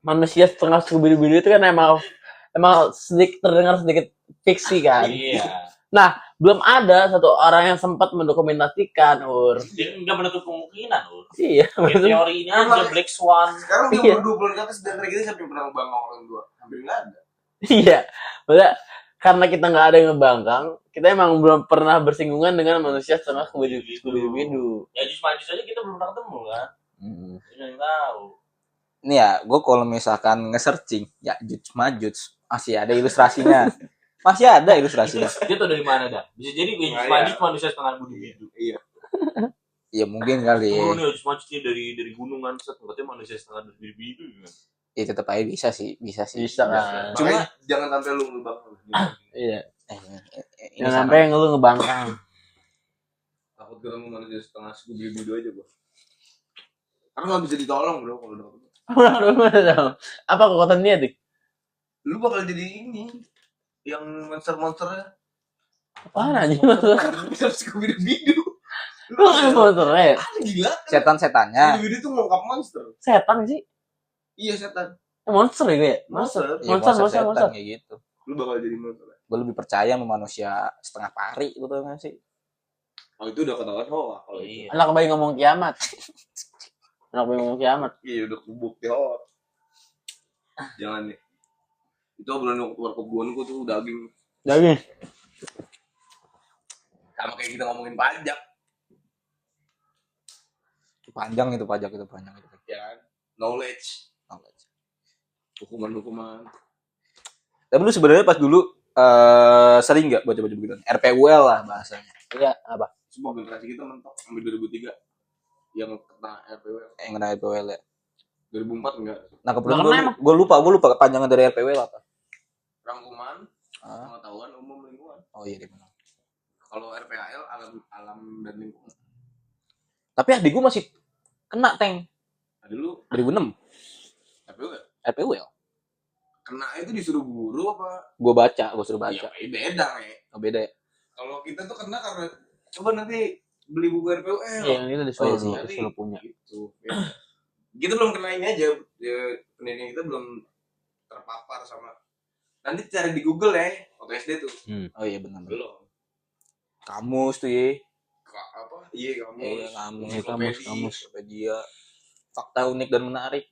manusia setengah Scooby-Doo itu kan emang sedikit terdengar sedikit fiksi kan. Iya. Belum ada satu orang yang sempat mendokumentasikan, Ur. Dia nggak menutup kemungkinan, Ur. Iya, Kayak betul. teori ini aja Black Swan. Sekarang dia Iya. umur 20 ke atas dan kita siapa yang pernah ngebangkang orang tua? Hampir nggak ada. Iya. Maksudnya, karena kita nggak ada yang ngebangkang, kita emang belum pernah bersinggungan dengan manusia setengah Scooby-Doo. Ya Jus Majus aja kita belum pernah ketemu kan. Kita nggak tahu. Ini ya, gue kalau misalkan nge-searching ya Majuj masih ada ilustrasinya. Masih ada ilustrasinya. Dia tuh dari mana dah? Bisa jadi Jus Nah, Majus manusia setengah budi-bidu. Iya. Ya mungkin kali. Oh nih Jus Majus dia dari gunungan set, katanya manusia setengah budi-bidu kan. Ya tetap aja bisa sih. Bisa kan. Cuma jangan sampai lu ngebangkang. Iya. Ini Jangan sampai sampai lu ngebangkang. Takut ketemu manusia setengah Scooby-Doo aja gua. Karena nggak bisa ditolong bro kalau udah ketemu. Apa kekuatan dia tuh? Lu bakal jadi ini yang monster-monsternya. Apaan aja? Bisa Scooby-Doo. Lu kan monsternya. Gila. setan-setannya. Scooby-Doo tuh ngungkap monster. Setan sih. Iya setan. Monster ya gue ya? Monster. Ya, Monster. setan kayak gitu. Lu bakal jadi monster. Gue lebih percaya sama manusia setengah pari gitu kan sih. Oh itu udah ketahuan hoax kalau itu. Iya. Anak bayi ngomong kiamat. Anak bayi ngomong kiamat. Iya udah kebukti hoax. Jangan nih. Itu obrolan keluar kebunku tuh daging. Daging. Sama kayak kita ngomongin pajak. Panjang itu pajak itu panjang itu. Ya kan? Knowledge. Hukuman-hukuman. Tapi lu sebenarnya pas dulu sering nggak baca-baca begitu? RPUL lah bahasanya. Iya, apa? Semua generasi kita mentok sampai 2003 yang kena RPWL. Yang kena RPUL ya. 2004 enggak. Nah kebetulan Nggak kena emang. gue lupa kepanjangan dari RPUL apa. Rangkuman Ah. pengetahuan umum lingkungan. Oh iya benar. Kalau RPAL alam dan lingkungan. Tapi adik gue masih kena tank Nah, dulu 2006 RPWL RPUL. kena itu disuruh guru apa? Gue suruh baca. Ya beda ya. Oh, beda ya. Kalau kita tuh kena karena coba nanti beli buku RPWL. Iya, yang itu disuruh, Oh, iya, Nanti disuruh punya. Gitu. Ya. Kita belum kena ini aja. Ya, pendidikan kita belum terpapar sama. Nanti cari di Google ya. Waktu SD tuh. Oh iya benar. Belum. Kamus tuh ya. Apa? Iya kamu. Iya kamus. Ensiklopedia. Wikipedia. Fakta unik dan menarik.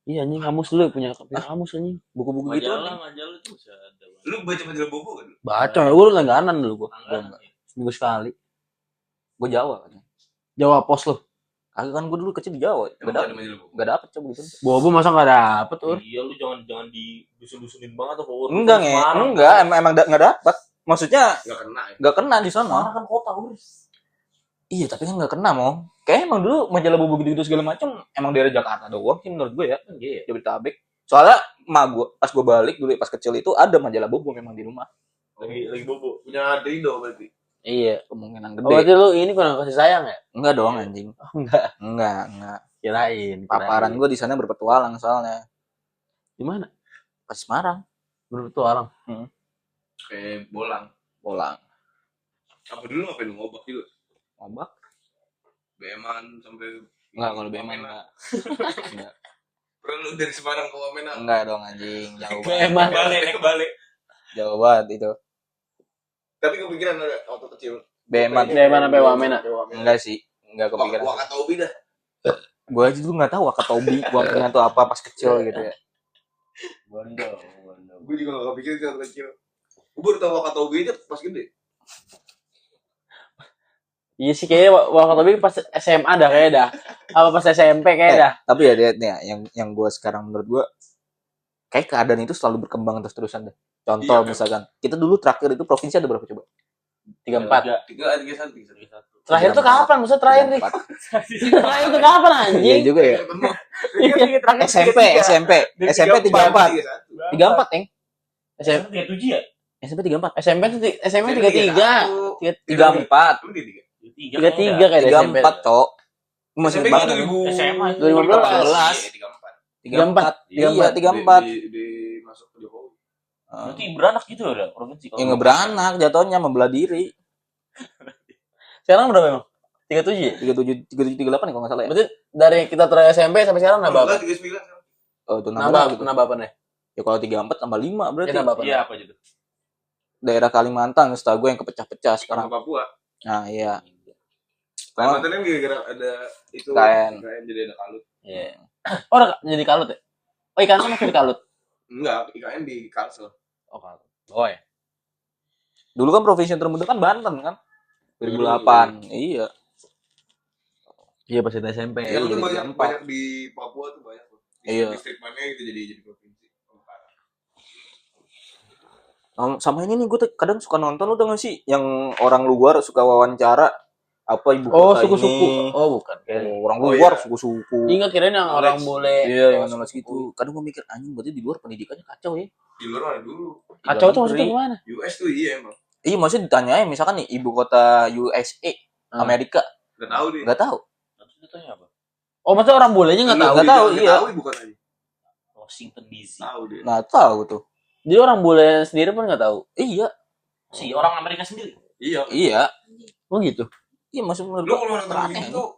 Iya anjing, kamus dulu punya kamus anjing. Buku-buku gitu. Majalah itu bisa ada. Lu baca majalah Bobo kan? Baca, gue langganan dulu gue. Anggaran. Seminggu sekali. Gue Jawa kan. Jawa Pos lo. Kagak kan gue dulu kecil di Jawa. Emang ada majalah Bobo? Gak dapet coba gitu. Bobo masa nggak dapet tuh? Iya lu jangan didusun-dusunin banget tuh. Enggak emang nggak dapet. Maksudnya Nggak kena ya? nggak kena di sana. Mana kan kota Uris. Iya tapi kan nggak kena mau. Kayak emang dulu majalah Bobo gitu segala macam emang daerah Jakarta doang sih menurut gue ya. Iya. Jabodetabek. Soalnya emak gue pas gue balik dulu pas kecil itu ada majalah Bobo memang di rumah. Lagi bobo. Punya Drido berarti. Iya. Kemungkinan Oh, berarti gede. lu ini kurang kasih sayang ya? Enggak dong anjing. Enggak. Enggak. Kirain. Paparan gue di sana berpetualang soalnya. Di mana? Pas Semarang. Berpetualang. Kayak bolang. Apa dulu ngapain lu ngobak juga? Ngobak? Beman sampai Enggak kalau Beman enggak. Enggak. Pernah lu dari Semarang ke Wamena? Enggak dong anjing. Jauh Beman. banget. Naik balik. Jauh banget itu. Tapi kepikiran ada waktu kecil. Beman. Beman sampai Wamena. Enggak sih. Enggak kepikiran. Wakatobi dah. Gue aja dulu nggak tahu Wakatobi. Gue nggak tahu apa pas kecil gitu ya. Bondo. Gue juga gak kepikiran sih waktu kecil. Gue baru tau Wakatobi aja pas gede. Iya sih kayaknya waktu pas SMA dah kayak dah. Apa pas SMP kayak dah. Tapi ya dia nih ya, yang gue sekarang menurut gue kayak keadaan itu selalu berkembang terus-terusan deh. Contoh Iya, misalkan kita dulu terakhir itu provinsi ada berapa coba? 34. 3 Terakhir tuh kapan? Maksudnya terakhir nih? 34. Terakhir tuh kapan Iya anjing? juga ya. SMP 34 34 eng. SMP 37 ya? SMP 34 SMP 33. 34 33 kayak SMP. 34 cok. Masih SMP banget. SMA 2015. 34 iya 34 di masuk ke Jokowi. Berarti beranak gitu ya provinsi. yang ngeberanak jatuhnya membelah diri. Sekarang berapa emang? 37 ya? 37 38 kalau nggak salah ya. Berarti dari kita terakhir SMP sampai sekarang nambah apa? 39. Oh itu Nambah apa nih? Ya Ya kalau 34 tambah 5 berarti. Kita bapak. Iya apa gitu? Daerah Kalimantan setahu gue yang kepecah-pecah sekarang. Sama Papua. Nah, iya. Kalimantan kan gara-gara ada itu KN. jadi ada kalut. Iya. Oh, udah jadi kalut ya? Oh, ikan masih di kalut. Enggak, IKN di Kalsel. Oh, kalut. Oh ya. Dulu kan provinsi yang termuda kan Banten kan. 2008. Iya. Iya pas kita SMP. Iya, jadi itu empat. banyak di Papua tuh banyak. Iya. Distrik mana gitu jadi provinsi. Sama ini nih gue kadang suka nonton, lu tau gak sih yang orang luar suka wawancara apa ibu Oh, kota suku-suku. ini. Oh, bukan. Kayak Orang Oh, luar iya. suku-suku. ingat kirain yang orang bule. Iya, yang knowledge gitu. Kadang gue mikir anjing berarti di luar pendidikannya kacau ya. Di luar mana dulu? Kacau tuh Negeri. maksudnya gimana? US tuh iya emang. Iya, maksudnya ditanyain misalkan nih ibu kota USA, Amerika, Enggak tahu dia. nggak tahu. Maksudnya tanya apa? Oh, maksudnya orang bulenya nggak tahu. Nggak tahu, iya. Tahu ibu kotanya. Washington DC. Tahu dia. Nggak tahu tuh. Jadi orang bule sendiri pun nggak tahu. Iya, Si orang Amerika sendiri. Iya. iya. Oh gitu. Iya, maksud menurut Lu kalau nonton aneh. begini tuh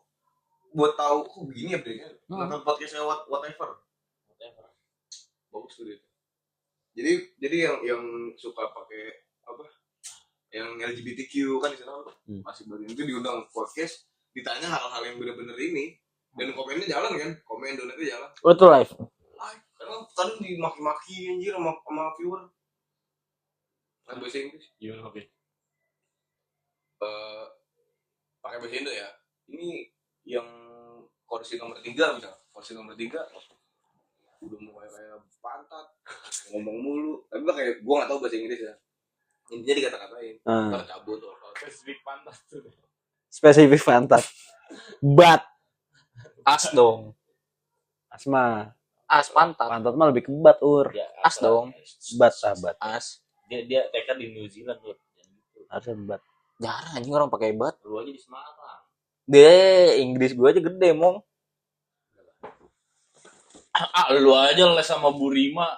buat tahu kok begini update-nya. Nonton podcastnya whatever. Bagus tuh dia. Jadi yang suka pakai apa? Yang LGBTQ kan di sana masih baru itu diundang podcast, ditanya hal-hal yang bener-bener ini dan komennya jalan kan, komen donatnya jalan. Oh, itu live. Karena kadang dimaki-maki anjir sama viewer. Kan bahasa Inggris. Gimana oke? Pakai bahasa Indo ya. Ini yang kursi nomor 3 misalnya. Kursi nomor 3 udah mulai kayak pantat, ngomong mulu. Tapi kayak gua enggak tahu bahasa Inggris ya. Intinya dikata-katain. Ntar cabut atau apa. Spesifik pantas tuh. Spesifik pantat. Bat. as dong. Asma. As pantat. Pantat mah lebih ke bat, Ur. Ya, As dong. Bat, sahabat. As. Dia TK di New Zealand tuh. Harusnya bat. Jarang anjing orang pakai bat. Lu aja di Semarang. Deh, Inggris gua aja gede, Mong. Lu aja les sama Bu Rima.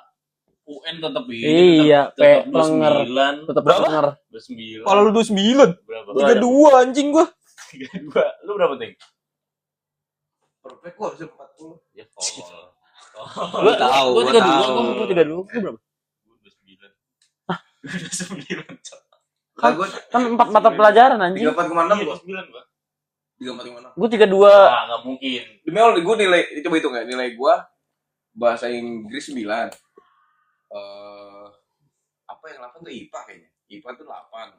UN tetap ini. Iya, tetap plenger. 9. Tetap Berapa? denger. 9. Kalau lu 29, berapa? 32 anjing gua. 32. Lu berapa ting? Perfect gua harusnya 40. Ya tolol. Lu tahu, Gua gua 32, tahu. gua 32. Gua berapa? 29. Hah? 29. Nah, gua Kan 4 mata pelajaran anjing. 34,6 gua. 9 gua. 34,6. Gua 32. Wah, enggak mungkin. Demi Allah, gue nilai, coba hitung ya, nilai gue bahasa Inggris 9. Apa yang 8 tuh IPA kayaknya. IPA tuh 8.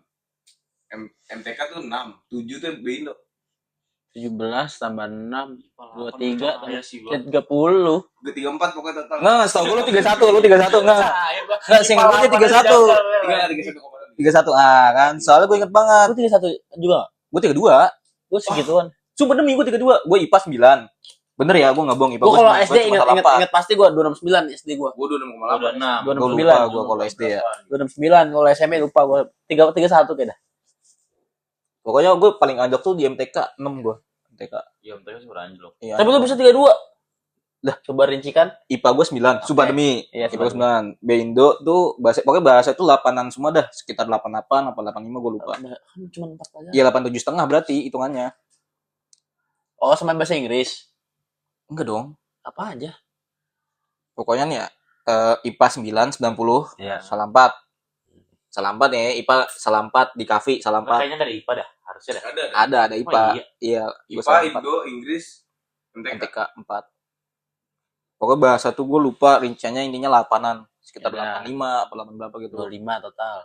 MTK tuh 6. 7 tuh Indo. 17 tambah 6. 23 ya sih ya gua. 30. Gue 34 pokoknya total. Enggak, setahu gua lu 31, lu 31 enggak. Enggak, singkat gua aja 31. 31 kan. Soalnya gua inget banget. Lu 31 juga enggak? Gua 32. Gua segituan. Sumpah demi gua 32. Gua IPA 9. Bener ya, gua enggak bohong IPA. Gua kalau 9. SD ingat pasti gua 269 SD gua. Gue udah 6,8. 269. Gua lupa gua kalau SD ya. 269 kalau SMP lupa gua. 31 kayaknya. Pokoknya gua paling anjlok tuh di MTK 6 gua. MTK. Iya, mereka sudah anjlok. Iya. Tapi lu bisa 32. Dah, coba rincikan. IPA gua 9. Sumpah demi. Iya, IPA gua 9. B Indo tuh bahasa pokoknya bahasa tuh 8-an semua dah. Sekitar 88 apa 85 gua lupa. Kan cuma 4 aja. Iya 87 setengah berarti hitungannya. Oh, sama bahasa Inggris. Enggak dong. Apa aja? Pokoknya nih ya IPA 9 90 Iya. salah 4. Salah 4 ya, IPA salah 4 di kafe salah 4. Kayaknya dari IPA dah, harusnya dah. Ada. Ada IPA. Oh, iya. Iya, gua IPA, salah 4. Indo, Inggris, MTK. MTK 4. Pokoknya bahasa tuh gue lupa rinciannya intinya 8-an. Sekitar Ya. 85 apa 8 berapa gitu. 25 total.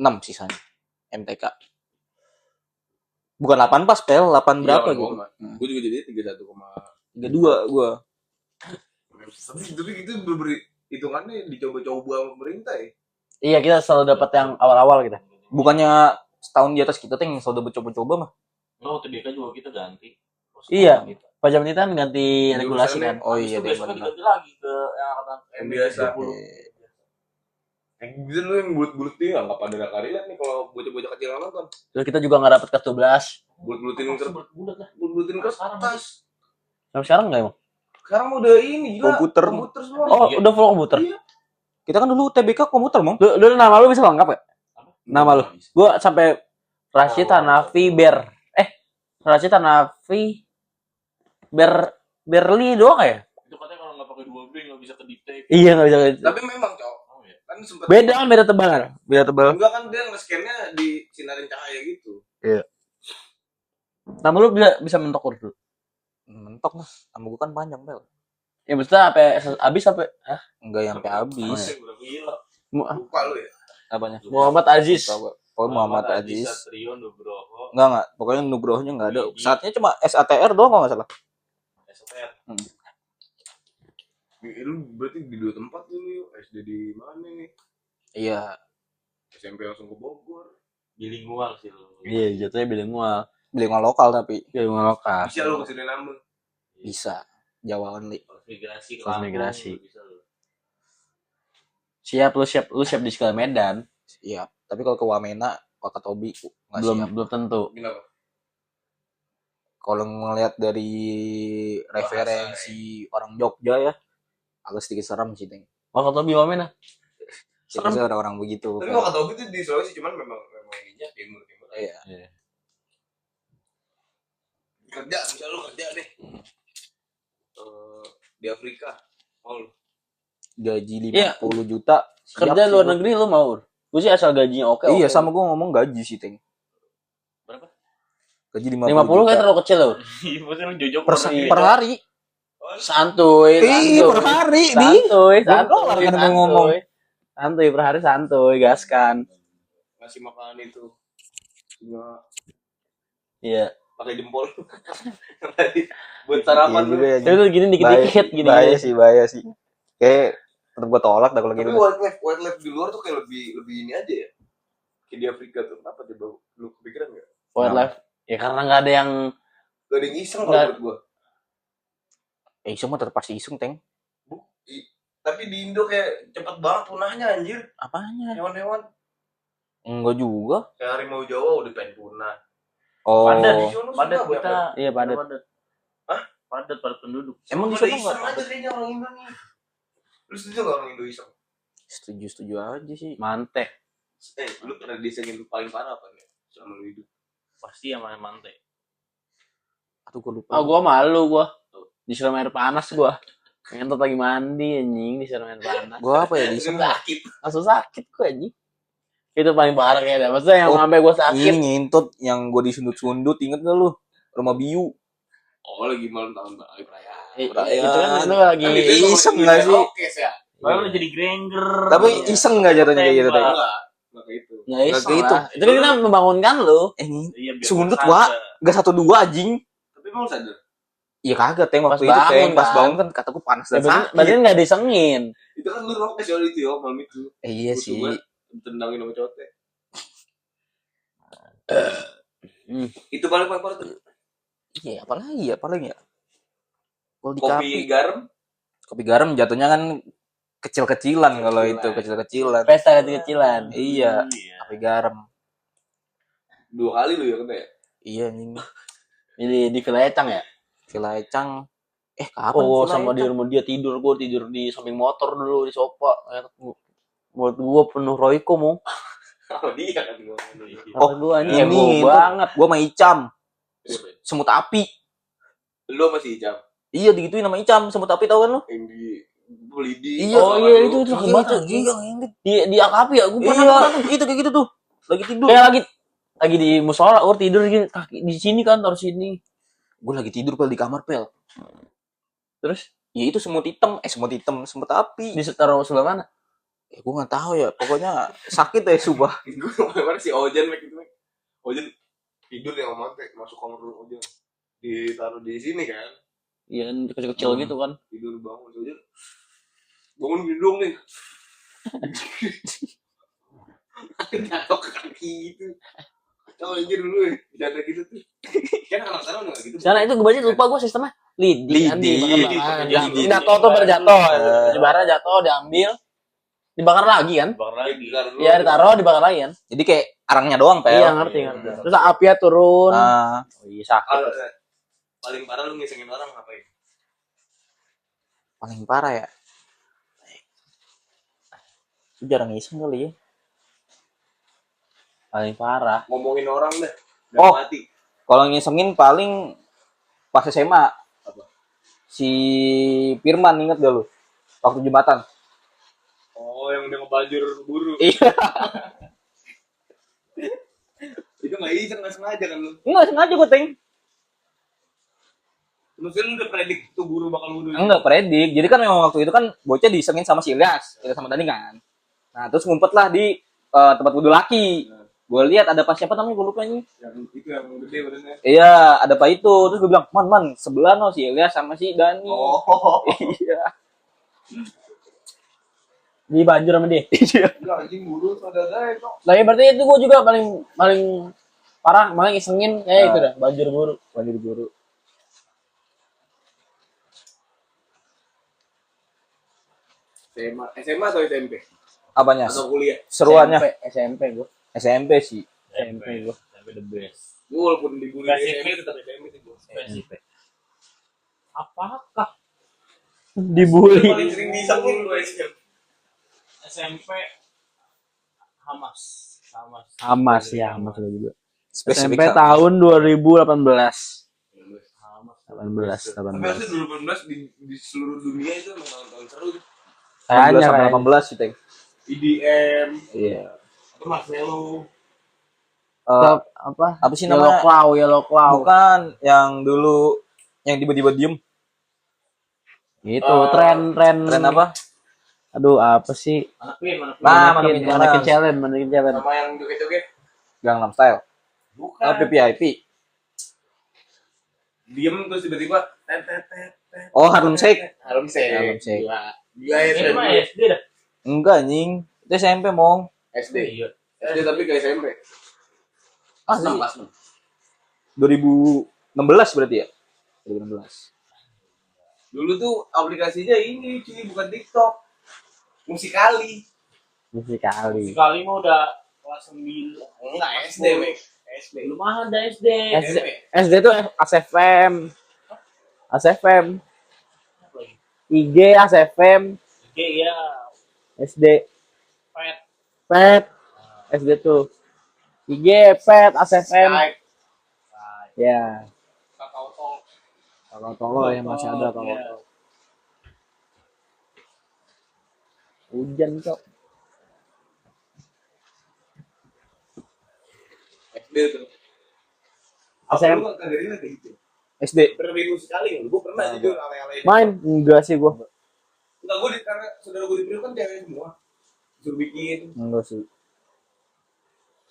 6 sisanya. MTK. Bukan 8 pas, Pel. 8 berapa Iya, gitu. Gue juga jadi 31,2. 32 gue. Tapi itu berberi hitungannya dicoba-coba sama pemerintah ya. Iya, kita selalu dapat yang awal-awal gitu. Bukannya setahun di atas kita tuh yang selalu bercoba-coba mah. Oh, TBK juga kita ganti. Iya. Pajak wanita kan ganti regulasi kan. Oh iya deh. Besok diganti lagi ke yang angkatan Yang biasa. 20. Yang bisa lu yang bulut-bulut ini nggak pada kali lihat nih kalau bocah-bocah kecil nggak nonton. Terus kita juga nggak dapat kelas 12. Bulut-bulutin Bulat lah. bulut-bulutin Sekarang kertas. Sampai sekarang nggak emang? Sekarang udah ini gila. Komputer. Komputer semua. Oh, Iya. udah full komputer. Iya. Kita kan dulu TBK komputer, Mong. Lu nama lu bisa lengkap ya? Nama lu? Gua sampai Rashid Oh. Hanafi Rashid Hanafi Berli doang ya? Itu katanya kalau nggak pakai 2B nggak bisa ke deep dive. Iya nggak bisa. Tapi memang cowok kan sempat Beda kan, beda tebal kan? Beda tebal. enggak kan dia nge-scan-nya di sinarin cahaya gitu. Nama lu bisa mentok dulu. Mentok lah. Sama gua kan panjang, Bel. Ya maksudnya sampai habis sampai Enggak sampai habis. Gila. Lupa lu ya. Apanya? Muhammad Aziz. Oh, Muhammad Aziz. Satrio Nugroho. Enggak. Pokoknya Nugrohonya enggak ada. Saatnya cuma SATR doang kalau enggak salah. SFR. Lu berarti di 2 tempat dulu. SD di mana nih? Iya. SMP langsung ke Bogor. Bilingual sih lu. Iya, jatuhnya bilingual. Bilingual lokal tapi Bilingual lokal. Bisa lu kesini nama. bisa. Jawa only. Migrasi ke Pas Lampung. migrasi. Bisa lu. Siap lu siap di sekolah Medan. Iya. Tapi kalau ke Wamena, Wakatobi enggak siap. Belum tentu. Kenapa? Kalau ngelihat dari referensi orang Jogja ya, agak sedikit serem sih, Teng. Wakatobi Wamena. Biasanya orang-orang begitu. Tapi Wakatobi itu di Sulawesi cuman memang ininya timur. Iya. Kerja, misal lu kerja deh. Di Afrika. Mau lu? Gaji 50 Iya. juta. siap Kerja sih luar gua. negeri lu mau? Gue sih asal gajinya oke. Iya, oke. sama gua ngomong gaji sih, Teng. Berapa? Gaji 50 50 kan juta. terlalu kecil loh. Iya, maksudnya lu jojok Per hari. Santuy. Iya, per hari, Di. Santuy, Belum kelar kan gua ngomong. Santuy per hari santuy, gaskan. Ngasih makan itu. Cuma Iya. pakai jempol. Tadi buat sarapan Iya lu. juga ya. Itu gini dikit-dikit gini. Bahaya sih. Kayak tetep gua tolak dah kalau Tapi gitu. wildlife di luar tuh kayak lebih ini aja ya. Kayak di Afrika tuh. Kenapa coba lu kepikiran enggak? Wildlife. Ya karena nggak ada yang Gak ada yang iseng Nggak. kalau menurut gua. Iseng mah tetep pasti iseng, Teng. Tapi di Indo kayak cepet banget punahnya anjir. Apanya? Hewan-hewan. Enggak juga. Kayak harimau Jawa udah pengen punah. Oh. Padat, Di sono padat semua kita. iya padat. Hah? Padat penduduk. Emang di Pada sana iseng enggak? aja kayaknya orang Indo nih. Lu setuju gak orang Indo iseng? Setuju aja sih. Mantek. Lu pernah disengin paling parah apa nih? Selama lu hidup. Pasti yang main mantek. Aduh, gua lupa. Ah, gua malu gua. Disiram air panas gua. Ngentot lagi mandi anjing disiram air panas. Gua apa ya di Iseng sana? sakit. Langsung sakit gua anjing. Itu paling parah kayaknya. Maksudnya yang Oh, sampai gua sakit. Ini ngintut yang gua disundut-sundut, inget gak lu? Rumah Biu. Oh lagi malam tahun lagi perayaan. Itu kan itu lagi Kan itu iseng sama nggak sih? Rokes ya? Baru lu jadi grenger. Tapi Iya. iseng gak jatuhnya kayak gitu, Teng? Enggak. Enggak kayak itu. ya Nggak iseng kayak itu. lah. Itu kan kita membangunkan lu. Ini Iya, biar sundut, bersandar. Wak. Gak 1-2 anjing. Tapi emang sadar. Iya kagak, Teng, waktu Pas itu, Teng. bangun, Pas kan? bangun kan kataku panas Ya, dan berarti sakit. nggak disengin. Itu kan lu rokes soal itu ya malam itu. Iya sih. Gua tendangin sama cote. Itu paling parah tuh. Iya, apalagi ya? Kalau di Kopi garam. kopi garam jatuhnya kan kecil-kecilan kalau itu, kecil-kecilan. Pesta kecil-kecilan. Iya, kopi garam. 2 kali lu ya kena ya? Iya anjing. Jadi di Villa Ecang ya? Villa Ecang. Kapan Oh, Villa sama di Ecang? rumah dia tidur, gue tidur di samping motor dulu di sofa. Buat gue penuh Royco mau. Oh dia kan ngomong. Oh, Kata gue anjing ini heboh itu. banget. Gua sama Icam. Semut api. Lu masih hijab. Iya, digituin sama Icam, semut api tau kan lu? Yang di belidi. Iya. Oh iya itu Iya, hebat itu, anjing. iya. Di AKP ya, gue pernah Iya, pernah. itu kayak gitu tuh. Lagi tidur. Kayak lagi di musola, tidur gini, kaki di sini kan, taruh sini. Gue lagi tidur pel di kamar pel. Terus Ya itu semut hitam, semut api. taruh sebelah mana? Ya gue nggak tahu ya, pokoknya sakit ya sumpah. Gue kemarin si Ojan mek itu mek. Ojan tidur yang sama Tek, masuk kamar dulu Ojan. Ditaruh di sini kan. Iya kan kecil-kecil gitu kan. Tidur bangun si Ojan. Bangun gedung nih. Jatuh ke kaki gitu. Coba anjir dulu ya, jatuh gitu tuh. Kan anak sana udah gak gitu. Sekarang itu gue baca lupa gue sistemnya lidi kan Lidi. dibakar. Lidi. Jatuh tuh berjatuh. Ibarat jatuh diambil dibakar lagi kan? Bakar lagi. Iya ditaruh dibakar lagi kan? Jadi kayak arangnya doang pel. Iya ngerti. Terus apinya turun. Nah, Oh iya sakit. Kalau paling parah lu ngisengin orang ngapain? paling parah ya. Lu jarang iseng kali ya. Paling parah. Ngomongin orang deh. Oh. Mati. Kalau ngisengin paling pas SMA. Apa? Si Firman inget gak lu? waktu Jumatan. Oh, yang udah ngebajur buru. Iya. Itu nggak iseng, nggak sengaja kan lu. Enggak sengaja gue ting. Maksudnya lu udah predik tuh guru bakal wudhu. Enggak predik. Jadi kan memang waktu itu kan bocah disengin sama si Ilyas, kita sama Dani kan. Nah, terus ngumpet lah di tempat wudhu laki. Gue lihat ada pas siapa namanya gue lupa nih. Yang itu yang gede badannya. Iya, ada pak itu. Terus gue bilang, man, sebelah no si Ilyas sama si Dani. Oh. Iya. Di banjur sama dia. Iya. Enggak anjing guru saudara itu. Tapi berarti itu gue juga paling parah, malah isengin kayak itu dah, banjur guru. Banjir guru. SMA atau SMP? Apanya? Atau kuliah? Seruannya SMP gue. SMP sih. SMP gue. Sampai the best. Gue walaupun dibully di Spesifik. SMP tetap SMP sih gue. Spesifik. Apakah Dibully. Paling sering disengin gue SMP. SMP Hamas? Hamas ya, Hamas gue juga. Spesifik SMP sama. tahun 2018. Hamas. 18. Tapi harusnya 2018 di seluruh dunia itu memang tahun seru. 18 Kayaknya sampai kayak 18 sih, Teng. EDM, iya. atau Marcelo. Apa sih Yellow namanya? Yellow Claw. Bukan yang dulu yang tiba-tiba diem. Gitu, tren Tren apa? Aduh, apa sih? Manapin. Mannequin challenge. Sama yang joget-joget. Gangnam Style. Bukan. PPIP. Diem terus tiba-tiba Oh, Harlem Shake. Harlem Harlem Shake. Shake. Gila ya Ini mah tren. SD dah. Enggak, anjing. Itu SMP, Mong. SD. Iya. SD tapi ke SMP. Ah, Pas sih. pas. 2016 berarti ya? 2016. Dulu tuh aplikasinya ini cuy, bukan TikTok. Musikali. Musikali. Sekali mah udah kelas 9. Enggak SD, Mek. SD. Belum ada SD. SD tuh ASFM. ASFM. Apa lagi? IG ASFM. Oke ya. SD. Pet. Pet. SD tuh. IG, Pet, ASFM. Skype. Ya. Kakao Talk. Kalau tolo ya masih ada kalau Iya. hujan kok. SD tuh. SM. Lu kagak relate kayak gitu. SD. Pernah main musikali nggak? Gue pernah jujur ale-ale. Main enggak sih gua. Enggak, gue karena saudara gue di Priok kan cewek semua. Suruh bikin Enggak sih.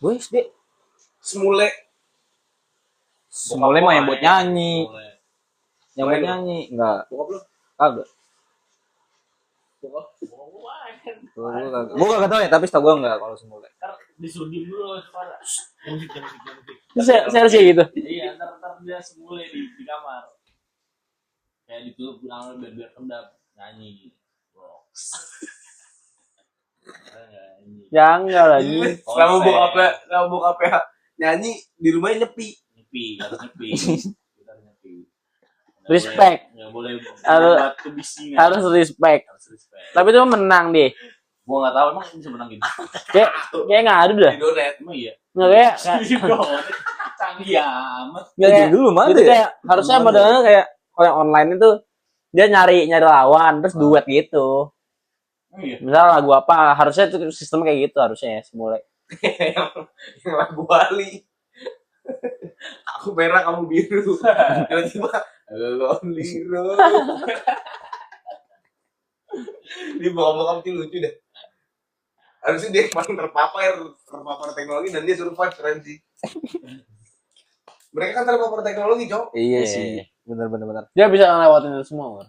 Gue SD. semule. Semula mah yang buat nyanyi. Boleh. Yang buat nyanyi. Enggak. Bokap lu? Kagak. Bokap? Gue kagak tau ya, tapi setahu gue enggak kalau semula. Ntar disudim dulu para musik. Saya harus kayak gitu. Iya, ntar dia semula di kamar. Kayak ditutup bilang biar kedap nyanyi. Bro. Nyanyi. Ya enggak lagi. Selama bokapnya nyanyi di rumahnya nyepi. Harus nyepi. Respect. Nggak boleh Harus- buat kebisingan. Harus respect. Harus respect. Tapi itu menang deh. Gua nggak tahu emang bisa menang gitu. Kayak enggak ada dah. Di donet. Emang iya. Enggak kayak Canggih amat. enggak kayak dulu mah itu ada ya? kayak harusnya modelnya kayak kalau yang online itu dia nyari lawan terus duet gitu. Emang iya. Misal lagu apa, harusnya itu sistem kayak gitu harusnya ya semula. Yang lagu Bali. Aku merah, kamu biru. Tiba-tiba lonely road. Di bokap-bokap itu lucu deh. Harusnya dia yang paling terpapar teknologi dan dia survive, keren sih. Mereka kan terpapar teknologi, Cok. Iya Iya. sih. Bener. Dia bisa ngelewatin itu semua. Bro.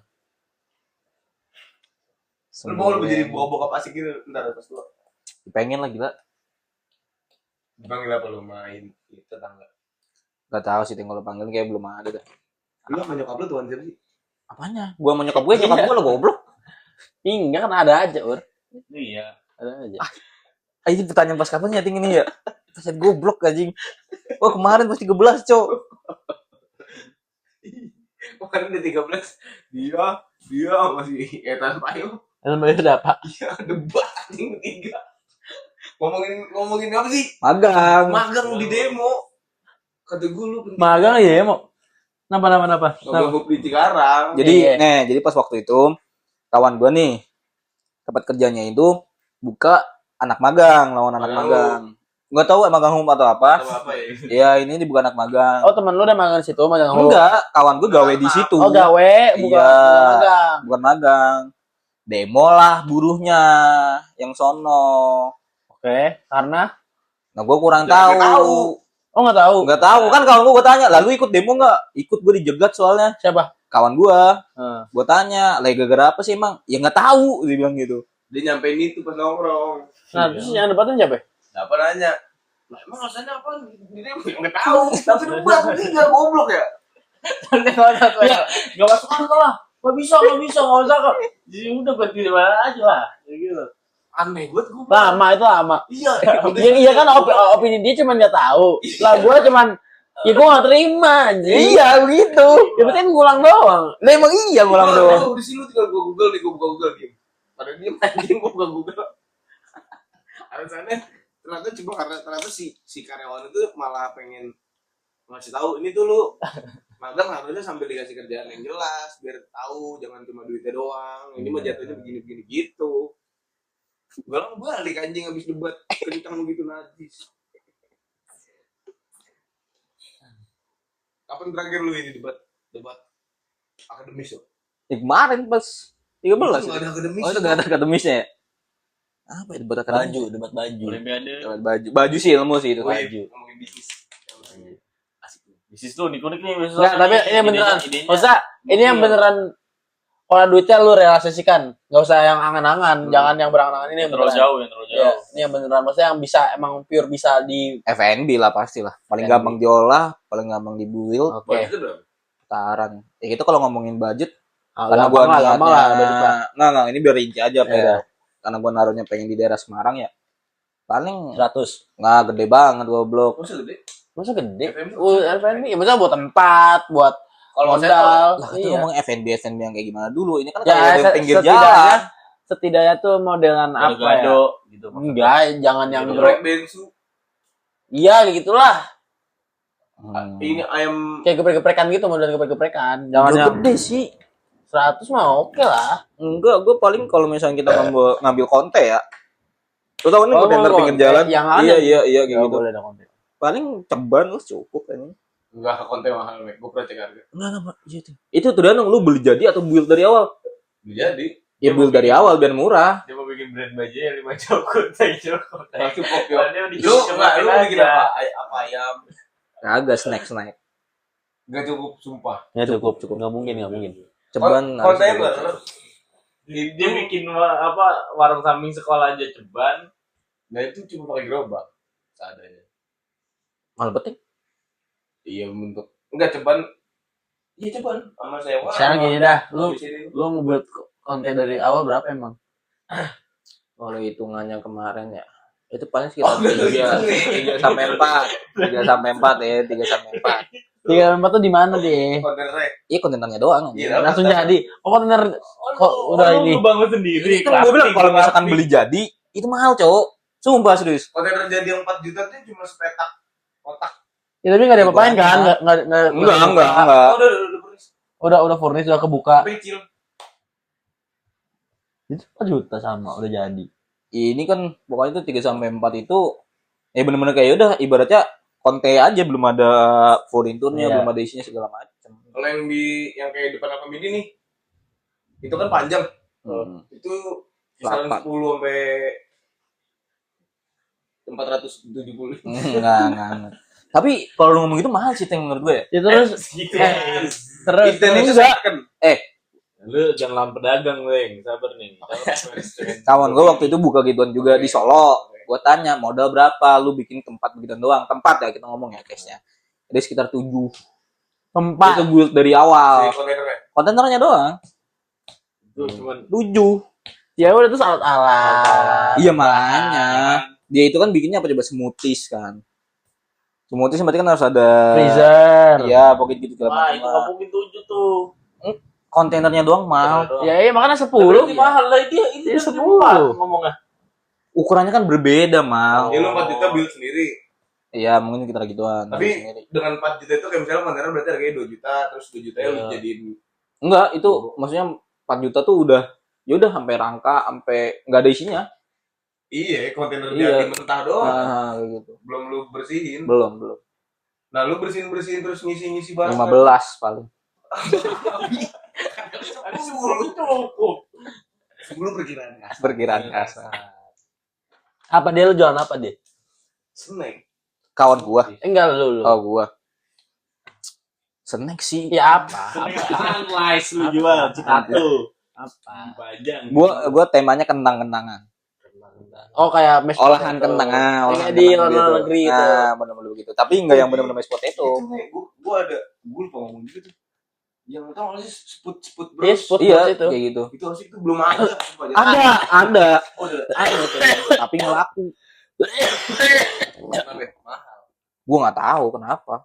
Lu mau lu jadi bokap asik gitu ntar pas tua. Pengen lah gila. Dipanggil apa lu main itu tetangga? Gak tahu sih, tinggal panggil kayak belum ada dah. Lu sama nyokap lu tuan siapa sih? Apanya? Gua mau nyokap gue lo goblok. Enggak kan ada aja, Ur. Iya. Ada aja. Ini pertanyaan pas kapan nyeting ini ya? Pas goblok anjing. Oh, kemarin pas 13, Cok. Kemarin udah 13. Dia masih etan payo. Namanya udah apa? Iya, debat anjing tiga. Ngomongin apa sih? Magang di demo. Kata gue lu penting. Magang ya mau. Napa? Ngobrol di Cikarang. Jadi, Iya. jadi pas waktu itu kawan gue nih tempat kerjanya itu buka anak magang, lawan anak magang. Nggak tahu magang home atau apa. ya? Ya ini bukan anak magang. Oh, temen lu udah magang di situ, magang home. Enggak, kawan gue gawe di situ. Oh, gawe, bukan Iya. magang. Bukan magang. Demo lah buruhnya yang sono. Oke, karena Nah, gue kurang Jangan tahu. oh nggak tahu. Nggak tahu kan kawan gue tanya, lalu ikut demo nggak? Ikut, gue dijegat soalnya. Siapa? Kawan gue. Heeh. Gue tanya, lagi gara-gara apa sih emang? Ya nggak tahu, dia bilang gitu. Dia nyampein itu pas nongkrong. Nah, terus yang debatin siapa? Nah, apa nanya? Lah emang alasannya apa? Dia nggak tahu. Tapi debat ini nggak goblok ya? Ya, nggak masuk akal lah. Nggak bisa, nggak masuk akal. Ya udah berarti mana aja lah. Ya gitu. Aneh banget gue. Lama itu lama. Iya. Iya kan opini dia cuma nggak tahu. Lah gue cuman ya gue nggak terima anjing. Iya begitu. Ya berarti ngulang doang. Lah emang iya ngulang doang. Di sini lu tinggal gue Google nih, gue buka Google gitu. Padahal dia anjing gue buka Google. Alasannya ternyata cuma karena ternyata si karyawan itu malah pengen ngasih tahu ini tuh lu magang harusnya sambil dikasih kerjaan yang jelas biar tahu, jangan cuma duitnya doang. Ini mah jatuhnya begini-begini gitu. Gue lang balik anjing habis debat kencang begitu najis. Kapan terakhir lu ini debat akademis tuh? Ya, kemarin pas 13. Itu nggak ada akademis. Oh itu nggak ada akademisnya ya? Apa itu debat akademis? Debat baju. Olimpiade. Debat baju. Baju sih ilmu sih itu. Baju. Ngomongin bisnis. Asik. Bisnis tuh unik-unik nih. Enggak, tapi ini beneran. Idenya. Maksudnya ini yang beneran kalau duitnya lu realisasikan, nggak usah yang angan-angan, jangan yang berangan-angan, ini yang terlalu beneran. jauh, yang terlalu Ya, jauh. ini yang beneran, maksudnya yang bisa emang pure bisa di FNB lah pastilah. Paling FNB. gampang diolah, paling gampang dibuild, oke. Budget berapa? taran. Ya gitu kalau ngomongin budget, Ah, karena gampang gua lah, gampang lah, udah niatnya, nggak, ini biar rinci aja, Pak. Iya. Karena gua naruhnya pengen di daerah Semarang ya. Paling 100. nggak gede banget goblok. Masa gede? Masa gede? FNB? FNB ya maksudnya buat tempat, buat Kalau modal. Lah kita Iya. ngomong FNB yang kayak gimana dulu. Ini kan Ya, kayak di pinggir setidaknya- jalan. Setidaknya tuh modelan apa ya? Gado gitu. Enggak, jangan yang Goreng bensu. Iya, kayak gitulah. Ini ayam Kayak geprek-geprekan gitu, model geprek-geprekan. Jangan Udah yang gede sih. 100 mah oke lah. Enggak, gue paling kalau misalnya kita ngambil konte ya. Lu tau kan Oh, kontainer konte. pinggir jalan? Yang ada. Iya kayak Nggak gitu. boleh ada konten. Paling ceban lu cukup ini. enggak ke konten mahal, Mek. Gue pernah cek harga. Enggak, iya itu. Itu tergantung lu beli jadi atau build dari awal. Jadi Ya build dari awal biar murah. Dia mau bikin brand baju yang 5 cokot, 5 cokot. Masih pop Dia Lu enggak lu bikin apa? Apa ayam? Kagak snack. Enggak cukup sumpah. Ya cukup. Nggak mungkin. Ceban Kontainer. Dia bikin warung samping sekolah aja ceban. Nah itu cuma pakai gerobak seadanya. Mal beting. Iya bentuk. Enggak ceban. Iya ceban sama sewa. Sekarang gini dah, lu Di sini. ngebuat konten dari awal berapa emang? Kalau hitungannya kemarin ya, itu paling sekitar Oh, udah 3 sampai 4. 3 sampai 4 ya, 3 sampai 4. 3 tuh di mana deh? Kontainer. Iya kontainernya doang. Iya. Langsung jadi. Oh kontainer kok udah ini. Lu bangun sendiri. Kan gue bilang kalau misalkan beli jadi, itu mahal, Cok. Sumpah serius. Kontainer jadi yang 4 juta tuh cuma sepetak kotak. Ya tapi nggak ada apa-apain kan? Nggak. Enggak. Oh, udah Udah furnish udah kebuka. kecil. Itu 4 juta sama udah jadi. Ini kan pokoknya itu 3 sampai 4 itu bener-bener kayak udah ibaratnya konte aja, belum ada furniturnya, Iya. belum ada isinya segala macam. Kalau yang kayak depan apa ini nih. Itu kan panjang. Itu kisaran 8. 10 sampai 470. Enggak. Tapi kalau lu ngomong itu mahal sih Teng, menurut gue ya. Ya terus Gitu. terus Itu enggak. second. Lu jangan lampu dagang, Leng. Sabar nih. Kawan gue waktu itu buka gituan juga di Solo. Gue tanya modal berapa, lu bikin tempat begituan doang. Tempat ya kita ngomong ya case-nya. Jadi sekitar 7. Tempat. Itu build dari awal. Si kontainernya. Kontainernya doang. Itu cuman 7. Ya udah terus alat-alat. Iya makanya. Dia itu kan bikinnya apa coba smoothies kan. Smoothies berarti kan harus ada Freezer. Iya, pokoknya gitu wah, segala itu macam. nggak mungkin 7 tuh. Kontainernya doang mahal. Ya iya makanya 10. Lebih mahal lah dia. Ini Iya, 10 10. ngomongnya. Ukurannya kan berbeda, Mal. Ya lu 4 juta build sendiri. Iya, mungkin kita gituan. Tapi Sendiri. dengan 4 juta itu kayak misalnya kontainer berarti harganya 2 juta, terus 2 juta lu jadiin Enggak, itu maksudnya 4 juta tuh udah Ya udah sampai rangka, sampai nggak ada isinya. Iya, kontainer Iya. jadi mentah doang. Nah, kayak gitu. Belum lu bersihin. Belum. Nah, lu bersihin terus ngisi barang. 15 paling. Ada 10 cukup. 10 perkiraan kasar. Perkiraan kasar. Apa dia lu jualan apa dia? Snack. Kawan gua. Enggak lu. Oh, gua. Snack sih. Ya apa? Sunrise lu jual Cikato. Apa? Panjang. Gua temanya kentang-kentangan. Oh kayak mashed Olahan potato. kentang, Kayak di luar negeri itu. Nah, bener-bener begitu. Tapi enggak yang bener-bener mashed potato. Itu nih, gua lupa ngomong gitu tuh. Yang tau gak sih sput bros? Iya, sput Iya, itu. kayak gitu. Itu asik tuh belum ada. sumpah. Ada. Oh, udah. Ada tuh. Tapi nggak laku. Kenapa ya? Mahal. Gua nggak tahu kenapa.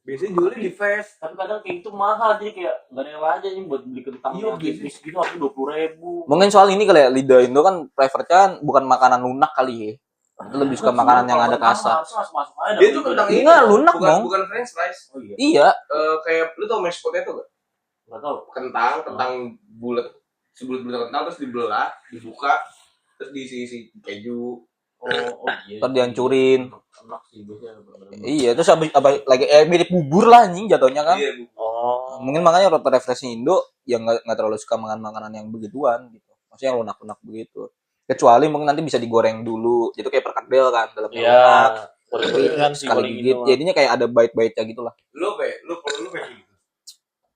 Biasanya jualnya di Fest. Tapi kadang kayak itu mahal jadi kayak gak ada aja nih buat beli kentang Iya, yang tipis gitu harus 20.000. Mungkin soal ini kali ya, lidah Indo kan prefernya kan bukan makanan lunak kali ya. Itu lebih suka makanan yang ada kasar. Masuk aja. Dia tuh kentang ini. Enggak, lunak, bukan, Mong. bukan french fries. Oh iya. Iya, Kayak lu tau mashed potato gak? Enggak tahu. Kentang bulat. Sebulat-bulat kentang terus dibelah, dibuka, terus diisi keju. Oh iya. ntar dihancurin. Enak sih biasanya bener-bener. Iya, terus apa lagi mirip bubur lah anjing jatuhnya kan. Iya, Bu. Oh. Mungkin makanya rata referensi Indo yang nggak terlalu suka makan makanan yang begituan gitu. Maksudnya yang lunak-lunak begitu. Kecuali mungkin nanti bisa digoreng dulu. Itu kayak perkedel kan dalamnya Iya. lunak. Kan sih Sekali gigit. Jadinya kayak ada bite-bite-nya gitu lah. Kalau lu kayak gitu.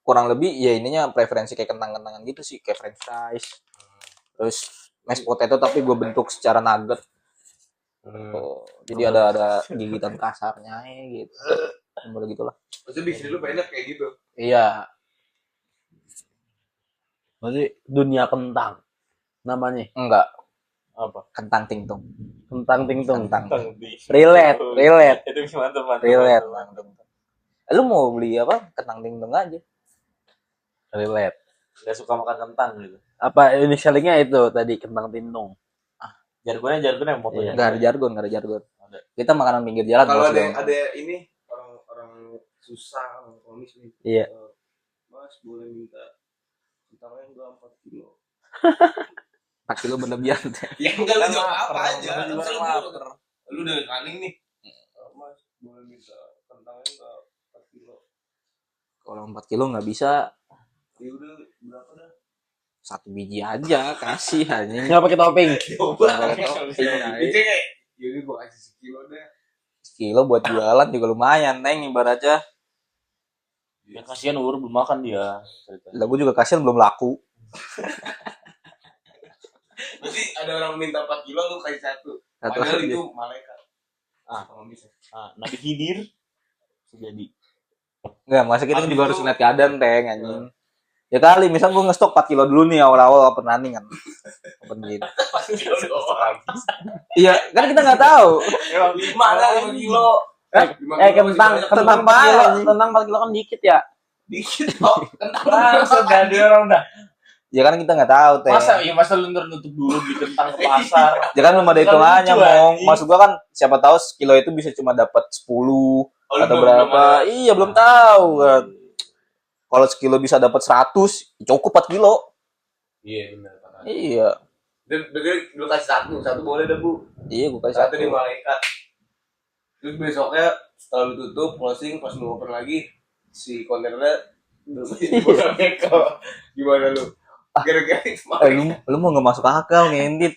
Kurang lebih ya ininya preferensi kayak kentang-kentangan gitu sih, kayak french fries. Terus mashed potato tapi gue bentuk secara nugget. Oh, jadi ada gigitan kasarnya gitu. Boleh gitu lah. Maksudnya bikin lu enak kayak gitu. Iya, Berarti dunia kentang namanya. enggak Apa? kentang tingtung. Kentang tingtung. Kentang. Relate. Itu mantap. Relate. Lu mau beli apa? Kentang tingtung aja. Relate. Gak suka makan kentang gitu. Apa inisialnya itu tadi kentang tingtung. Jargonnya motonya. Enggak ada jargon. Ada. Kita makanan pinggir jalan. Kalau bos, dong. ada ini orang susah, orang komis nih. Iya. Mas boleh minta kentangnya enggak 4 kilo. 4 kilo berlebihan. Ya enggak lu jawab apa Lapar, aja. lu juga Misalnya lapar. lu udah kaning nih. Mas boleh minta kentangnya enggak 4 kilo. Kalau 4 kilo nggak bisa, Ya udah berapa dah? 1 biji aja kasih anjing. Nggak pakai topping. Coba. Iya. Itu kayak jadi gua kasih sekilo deh. Sekilo buat jualan juga lumayan, Neng ibaratnya. Ya kasihan Ur belum makan dia. Lah gue juga kasihan belum laku. Berarti ada orang minta 4 kilo lu kasih 1. Satu Padahal aja. itu malaikat. Sama bisa. Nabi Khidir jadi. Enggak, masa kita Habis juga harus itu- ngeliat keadaan, Teng, anjing. Ya kali, misal gue ngestok 4 kilo dulu nih awal-awal open running kan. Open gitu. Iya, kan kita nggak tahu. 5 kilo. Kentang 4 kilo kan dikit ya. Dikit kok. Kentang Langsung dari orang dah. Ya kan kita nggak tahu, Teng. Masa lu nutup dulu di kentang ke pasar. Ya kan belum ada hitungannya, lucu, Mong. anjing. Maksud gua kan siapa tahu sekilo itu bisa cuma dapat 10 Oh, atau belum berapa. ada. Iya, belum tahu kan. Kalau sekilo bisa dapat 100, cukup 4 kilo. Iya benar. Iya. Dan lu kasih 1 boleh dah Bu. Iya, gua kasih 1 di malaikat. Terus besoknya setelah lu tutup closing pas lu open lagi si kontainernya gimana lu? Gara-gara itu lu mau nggak masuk akal ngedit.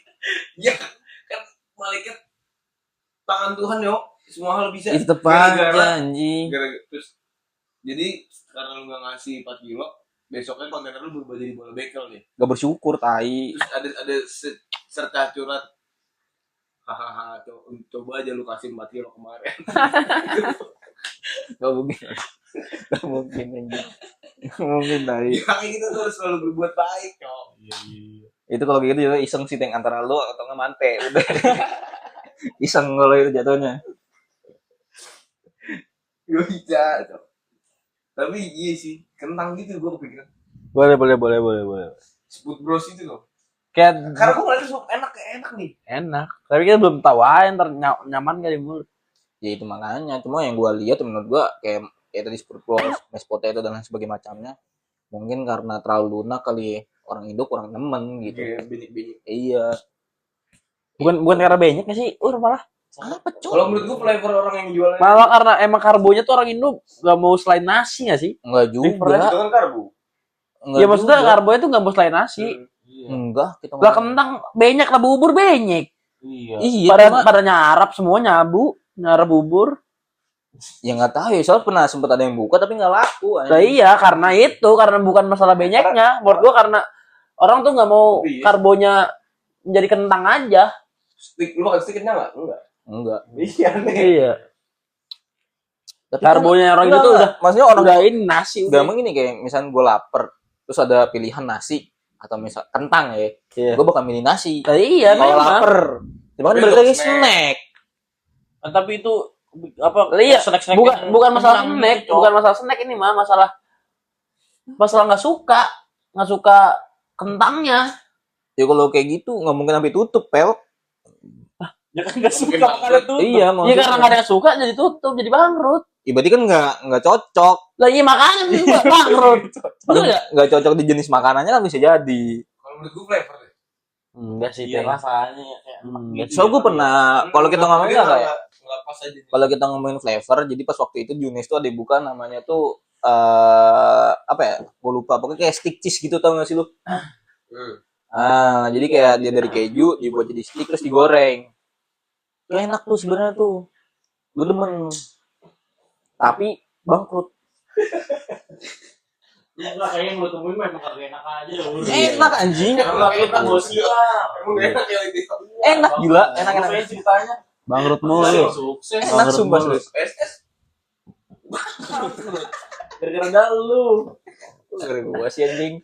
ya kan malaikat tangan Tuhan yo semua hal bisa. Itu Gara-gara- aja anjing. Terus jadi karena lu nggak ngasih 4 kilo besoknya kontainer lu berubah jadi bola bekel nih. Gak bersyukur tai. Terus ada serta curhat hahaha coba aja lu kasih 4 kilo kemarin. Gak mungkin. Gak mungkin anjing. Gak mungkin tai. Ya kayak gitu tuh harus selalu berbuat baik kok. Iya. Itu kalau gitu juga iseng sih, Teng, antara lu atau nggak mante udah. Iseng kalau itu jatuhnya. Gak bisa. Cok. Tapi iya sih kentang gitu gue kepikiran. Boleh. Sput bros itu loh. Kayak Karena gue ngeliatnya sup enak nih. enak. Tapi kita belum tahu aja ntar nyaman gak di mulut. Ya itu makanya. Cuma yang gua lihat menurut gua kayak tadi spurt bros, mashed potato dan lain sebagainya macamnya. Mungkin karena terlalu lunak kali ya. orang Indo kurang nemen gitu. Kayak banyak-banyak. Iya. Bukan karena banyak nggak sih? Malah. Apa Kalau menurut gua flavor orang yang jualan Malah karena emang karbonya tuh orang Indo nggak mau selain nasi nggak sih? Enggak itu juga. kan karbo. Enggak Ya maksudnya juga. karbonya tuh nggak mau selain nasi. Enggak, kita Lah kentang banyak, lah bubur banyak. Iya. Iya, Pada nyarap semua nyabu, nyarap bubur. ya nggak tahu ya, soalnya pernah sempat ada yang buka tapi nggak laku. Lah iya, karena itu, karena bukan masalah banyaknya. Menurut gua karena orang tuh nggak mau Tapi iya. karbonya menjadi kentang aja. Stick lu makan stick kenyang enggak? Enggak. Iya nih. Iya. Tapi Karbonya orang enggak, itu udah maksudnya orang udah ini nasi udah udah. gini kayak misalnya gue lapar terus ada pilihan nasi atau misal kentang ya, Iya. gue bakal milih nasi. Lah iya Kalau memang. lapar, cuma kan Tapi balik untuk lagi snack. snack. Tapi itu apa? Lah iya, snack-snack bukan yang masalah kenyang snack, gitu, Cok. bukan masalah snack ini mah masalah nggak suka kentangnya. Ya kalau kayak gitu nggak mungkin sampai tutup, pel. Ya kan nggak suka Mungkin makanan tuh. Iya, Iya maksudnya. karena nggak ada yang suka jadi tutup, jadi bangkrut. Ya, berarti kan nggak cocok. Lah iya makanya juga bangkrut. Betul nggak? Nggak cocok di jenis makanannya kan bisa jadi. Kalau menurut gua flavor deh. Enggak sih, Iya Teng. rasanya kayak Enggak. So gue pernah, kalau kita ngomongin Dia nggak ya? nggak pas aja. Kalau kita ngomongin flavor, jadi pas waktu itu di Unes tuh ada buka namanya tuh apa ya? Gue lupa. Pokoknya kayak stick cheese gitu, tau gak sih lu? Ah, jadi kayak dia dari keju dibuat jadi stick terus digoreng. Ya enak tuh sebenarnya tuh. Gue demen. Tapi bangkrut. enggak kayak yang lu temuin memang kagak enak aja. Enak anjing. Enggak enak gua siap. Emang gak enak ya itu. Enak gila, enak-enak. Kayak ceritanya. Bangkrut Lu mulu. sukses. Enak sumpah serius. SS. Gara-gara dah lu. Gara gua sih anjing.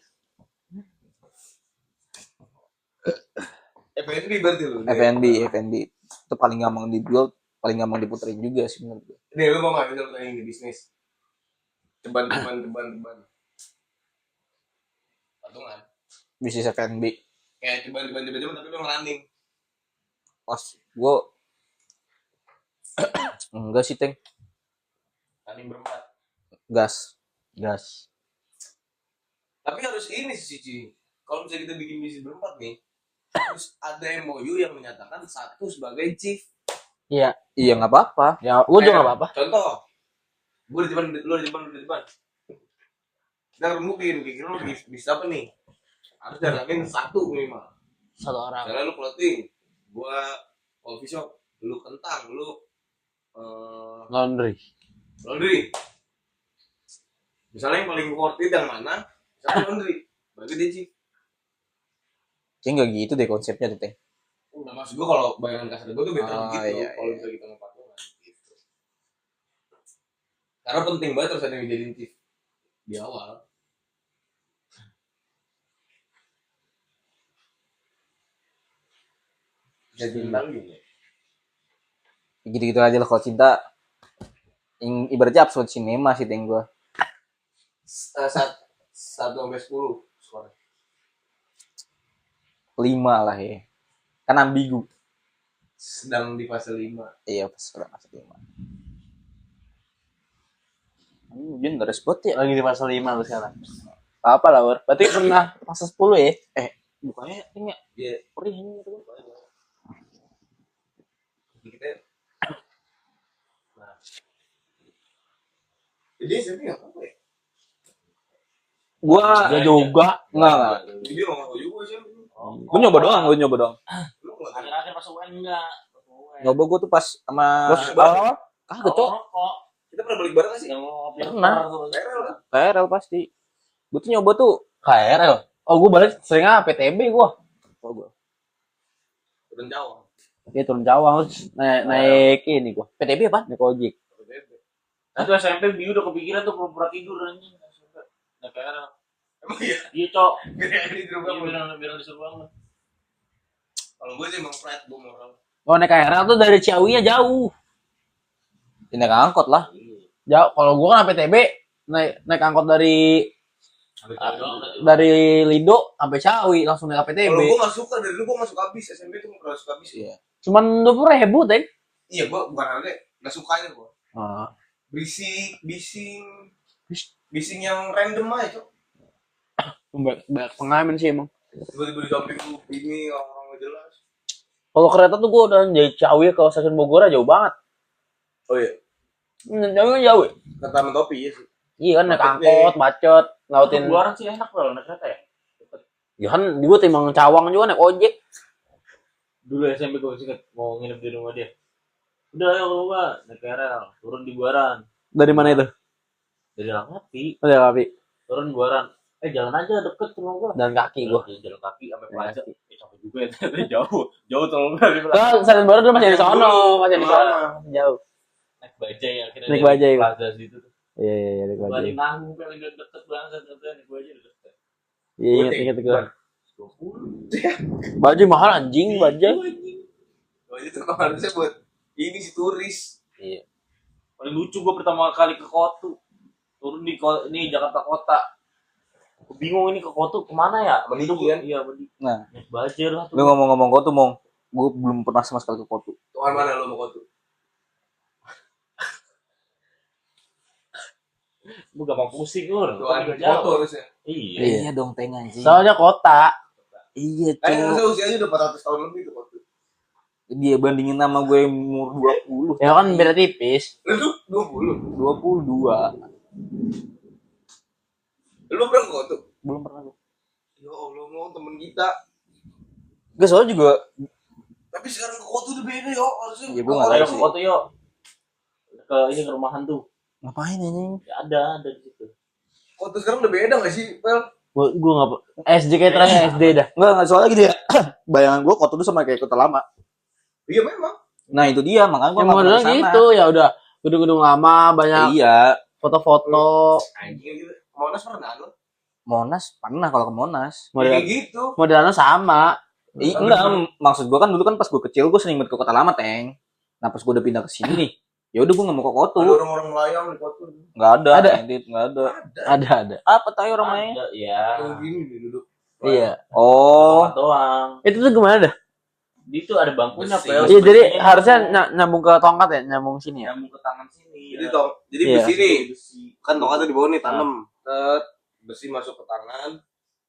FNB berarti lu. FNB itu paling gampang dijual, paling gampang diputerin juga sih menurut gue. Nih lu mau nggak misalnya ini bisnis? Teban. Patungan. Bisnis FNB. Kayak teban tapi lu ngerunning. Pas gue enggak sih, Teng. Running berempat. Gas. Tapi harus ini sih Cici. Kalau misalnya kita bikin bisnis berempat nih, harus ada MOU yang menyatakan satu sebagai chief. Iya. Iya nggak apa-apa. Ya, gua juga nggak apa-apa. Contoh, gue di depan, lu di depan. Kita mungkin kira lu bisa apa nih? Harus danain satu minimal. Satu orang. Misalnya lu clothing, gua coffee shop, lu kentang, lu Laundry. laundry. Misalnya yang paling worth it yang mana? Misalnya laundry, bagi dia chief. Kayaknya nggak gitu deh konsepnya tuh, Teng. Enggak, maksud gua kalau bayangan kasar gua tuh better Oh, gitu iya, kalau iya. bisa kita ngepatungan gitu. Karena penting banget harus ada yang jadiin chief di awal. Bisa bintang gitu. Gitu-gitu aja lah kalau cinta. Ibaratnya absolute cinema sih, Teng gue. 1-10 skor. 5 lah ya. Kan ambigu. Sedang di fase 5. Iya, pas udah masuk 5. Hujan gak respot ya? Lagi di fase 5 lu sekarang. Apa lah, Wer? Berarti pernah fase 10 ya? Bukannya ini ya? Iya. Perih ini tuh. Kita. Nah. Jadi SMP nggak apa ya? Gua Dia juga. enggak. Jadi nggak mau juga sih. Gue nyoba doang. Lu nggak Akhir-akhir pas UN enggak. Nyoba gue tuh pas sama Terus apa? kagak, Cok. Kok kita pernah balik bareng nggak sih? yang ngopi Pernah. KRL lah. KRL pasti. Gue tuh nyoba tuh. KRL. Oh, gua balik seringnya PTB gua. Turun Jawa. Dia turun Cawang terus naik ini gua. PTB apa? Naik ojek. Itu SMP Biu udah kepikiran tuh pura-pura tidur anjing. Nah, kayak Emang iya. iya, Cok. Biar di rumah. Iya, biar disuruh banget. Kalau gue sih emang flat gue moral. Oh, naik KRL tuh dari Ciawinya jauh. Ini angkot lah. Jauh. Kalau gua kan PTB naik angkot dari Lido sampai Ciawi langsung naik PTB. Kalau gue nggak suka dari dulu gue nggak suka habis SMP tuh nggak suka habis. Iya. Cuman 20.000, Teng. Iya gue bukan harga nggak sukanya gue. Ah. Bising yang random aja Cok. Banyak pengamen sih emang. Tiba-tiba di samping lu ini orang nggak jelas. Kalau kereta tuh gue udah dari Ciawi ke stasiun Bogor jauh banget. Oh iya, Ciawi kan jauh ya? ke Taman Topi ya sih. Iya kan naik Macet angkot, macet, ngautin. Keluaran sih enak kalau naik kereta ya. Ya kan gue timbang Cawang juga naik ojek. Dulu SMP gue inget mau nginep di rumah dia. Udah ayo kalau enggak naik KRL, turun di Buaran. Dari mana itu? Dari Langkapi, Dari Kapi. turun di Buaran. Jalan aja deket rumah gua. Dan kaki gue. Jalan kaki sampai Jalan Plaza. kaki. Capek juga ya, ternyata jauh. Jauh terlalu dari Plaza. Kan stasiun Bogor dulu masih di sono, masih di sono. Jauh. Naik bajai akhirnya. Naik dari bajai. Plaza situ. Iya, naik bajai. Balik nanggung kan udah deket banget ternyata naik bajai udah deket. Iya, inget gue. 20. Bajai mahal anjing, bajai. Oh itu kan harusnya buat ini si turis. Iya. Paling lucu gua pertama kali ke Kotu. Turun di ini Jakarta Kota. Gua bingung ini ke Kotu kemana ya? Mending Itu kan? iya mending. Nah, Naik bajai lah tuh. lu ngomong-ngomong Kotu, Mong. Gue belum pernah sama sekali ke Kotu. Tuhan mana lo mau Kotu? Gua gampang pusing Lur. Tuhan Gua Kotu jauh. harusnya. Iya. Iya dong, Teng anjing. Soalnya kota. Iya, Harusnya Cok. usianya udah 400 tahun lebih tuh Kotu. Dia bandingin nama gue yang umur 20. Ya kan beda tipis. Lu 20. 22. Lu pernah ke Kotu? Belum pernah gue. Ya Allah, mau temen kita. Gue soalnya juga Tapi sekarang ke Kotu udah beda ya. Harusnya Ya, gua nggak Ayo tahu ke sih. Kotu yuk. Ke ini ke rumah hantu. ngapain anjing? Ya ada di situ. Kotu sekarang udah beda gak sih, Pel? Gue nggak SD kayak terakhir SD dah. Enggak soalnya gini ya. Bayangan gue Kotu tuh sama kayak Kota Lama. Iya memang. Nah, itu dia, makanya gue Yang enggak model pernah kesana. gitu ya udah gedung-gedung lama banyak Iya, foto-foto. Anjing gitu. Monas pernah lu? Monas pernah kalau ke Monas. Model Kayak gitu. modelannya sama. Enggak, maksud gue kan dulu kan pas gue kecil gue sering banget ke Kota Lama, Teng. Nah, pas gue udah pindah ke sini nih, ya udah gue nggak mau ke Kotu. Ada orang-orang melayang di Kotu. Nggak ada. Ada? Edit, nggak ada. Ada. Apa tahu orang lain? Ada, ya. Yang gini nih duduk. Iya. Oh, Tempat doang. Itu tuh gimana dah? Di itu ada bangkunya, Besi. Pel. Iya jadi Besinya harusnya nyambung. nyambung ke tongkat ya, nyambung sini ya. Nyambung ke tangan sini. Jadi ya. tong, jadi Iya. besi nih. Besi. Kan tongkatnya di bawah nih tanam. Tet, besi masuk ke tangan.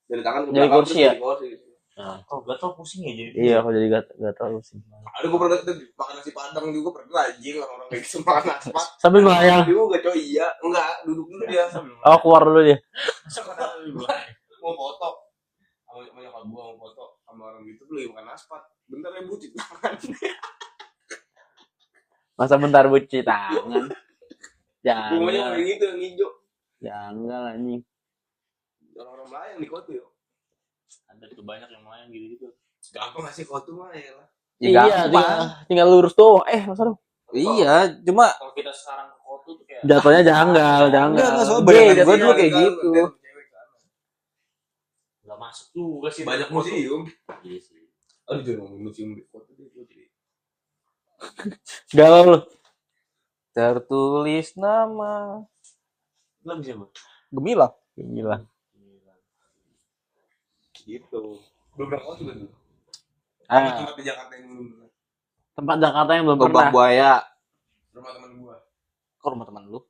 Dari tangan ke Jadi belakang kursi terus ya? jadi kursi. Oh, gatel pusing ya jadi. Iya, aku jadi gak tahu sih. Ada gue pernah makan nasi padang juga pernah anjing orang-orang kayak gitu makan aspat. Sambil melayang. Juga coy iya, enggak duduk dulu dia. Oh, keluar dulu dia. Mau foto. Sama nyokap gua mau foto sama orang gitu tuh lagi makan aspat. Bentar ya bucin tangan. Masa bentar buci tangan. Bunganya Jangan. kayak gitu yang hijau. Jangan anjing. Orang-orang melayang di Kotu ya. Ada tuh banyak yang main gitu. Gampang ngasih Kotu mah ya lah. Iya, tinggal lurus doang. Masa dong. Iya, cuma Kalau kita sekarang ke Kotu tuh kayak Jatuhnya janggal. Enggak, soalnya G, bayangan jatuhnya. gue dulu kayak gitu. nggak masuk juga sih. Banyak museum. Iya sih. Aduh jangan ngomong museum di Kotu deh. Jadi Galau lu. tertulis nama Nggak bisa, Bu. Gemilang. Gila. gitu. Belum pernah Kotu kan? Ah, Tempat di Jakarta yang belum pernah. tempat Jakarta yang belum Lubang pernah. Buaya. Rumah teman gua. Kok rumah teman lu?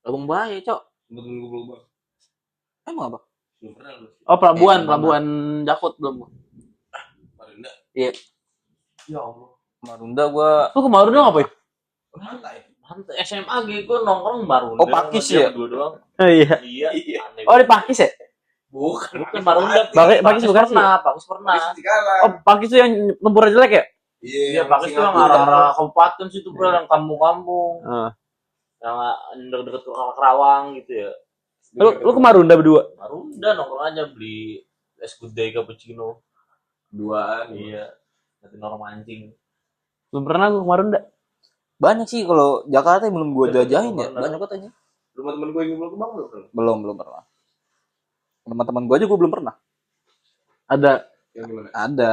Lubang Buaya, Cok. Rumah temen gua belum pernah. Emang apa? Belum pernah lu. Oh, pelabuhan, Sama. pelabuhan Jakut belum. Marunda. Iya. Ya Allah. Marunda gua Lu ke Marunda ngapain? Pantai. Hantu SMA gitu nongkrong baru. Oh, Pakis ya? Dua doang. Oh iya. Iya. Iya. Aneh. Oh, di Pakis ya? Bukan. Bukan Marunda. Pakis bukan sih? Pakis pernah. Oh, Pakis itu yang tempurnya jelek ya? Iya, Pakis tuh yang arah-arah kabupaten situ, bro, yang kampung-kampung. Ah. Yang deket-deket ke Kerawang gitu ya. Lu ke Marunda berdua? Marunda nongkrong aja beli es gudeg cappuccino. Duaan. Iya. Nanti orang mancing. Belum pernah gua ke Marunda. banyak sih kalau Jakarta yang belum gua Belum jajahin ya. pernah. Banyak katanya. Rumah temen gua yang belum kebang belum pernah. Belum pernah. Teman-teman gua aja gua belum pernah. Ada. Yang gimana? Ada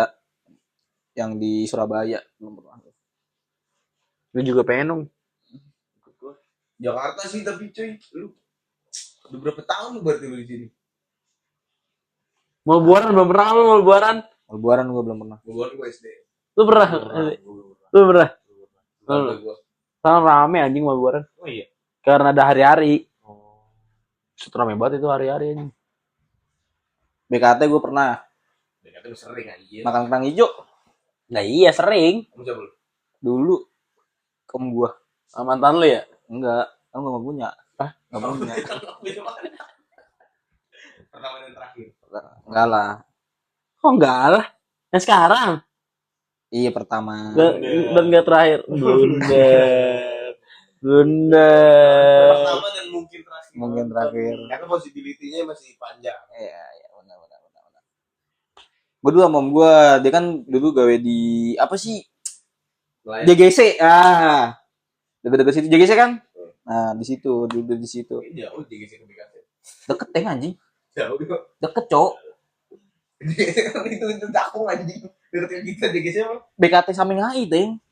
yang di Surabaya belum pernah. Lu juga pengen dong. Jakarta sih tapi cuy, lu udah berapa tahun lu berarti lu di sini? Mau buaran belum pernah lu mau buaran? Lebaran gua belum pernah. Gua gua SD. Lu pernah? Lu pernah? Keluarga gua. Sana rame anjing mau buaran. Oh iya. Karena ada hari-hari. Oh. Set rame banget itu hari-hari anjing. BKT gue pernah Kata lu sering anjir. makan kentang hijau Nah iya sering. Kamu coba lu. dulu. Kamu gua Sama mantan lu ya? enggak, kamu nggak punya. Nggak punya. Pertama dan terakhir. Enggak lah. Oh enggak lah. Yang sekarang. Iya pertama. Dan enggak terakhir. Blunder. Blunder. Pertama dan mungkin terakhir. Mungkin terakhir. Karena positivity-nya masih panjang. Iya, benar. Gue dulu sama om gue, dia kan dulu gawe di apa sih? Lain. JGC. Deket-deket situ JGC kan? Nah, di situ, dulu di situ. Jauh JGC ke BKT. Deket teh anjing. Jauh kok. Deket, Cok. JGC kan itu Cakung anjing. Deketin kita JGC apa? BKT samping HI, Teng.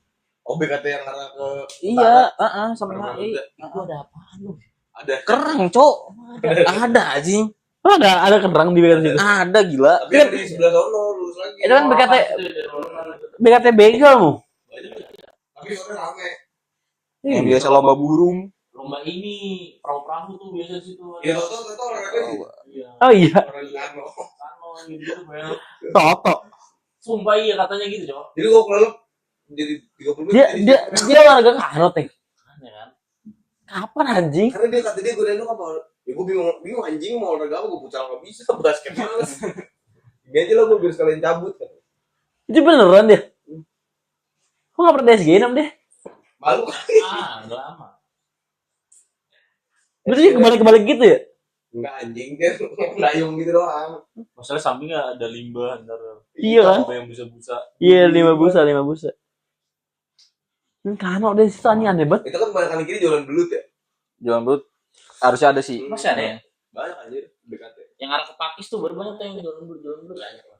Oh BKT yang arah ke Iya, samping Kerang HI. juga. Itu ada apaan lu? ada. Kerang, Cok. Ada anjing. Oh, ada kerang di BKT situ. Ada gila. Tapi kan di sebelah sono lurus lagi. Itu kan BKT begal mu. Tapi sore rame. Yang biasa lomba burung. Lomba ini perahu-perahu tuh biasa situ. Ya tau olahraga sih. Iya. Oh iya, Orang di Lano. Kano gitu banyak. Toto. Sumpah iya katanya gitu, Cok. Jadi gua kelelep jadi 30 menit. Dia olahraga kano teh. Aneh kan? Kapan anjing? Karena dia kata dia godain lu apa? Ya gua bingung anjing mau olahraga apa, gua futsal enggak bisa, basket males. Ini aja lah gua biar sekalian cabut kan. Itu beneran dia. Kok nggak pernah SG nam dia? Malu kali. Udah lama. Berarti dia kebalik-kebalik gitu ya? Enggak anjing dia dayung gitu doang. Masalah sampingnya ada limbah antara. Iya kan? Apa yang busa-busa. Iya, 5 busa. Ini kano deh sih aneh banget. Itu kan banyak kali kiri jualan belut ya. Jualan belut harusnya ada sih. Masih ada ya? Banyak anjir BKT. Yang arah ke Pakis tuh baru banyak tuh yang jualan banyak lah.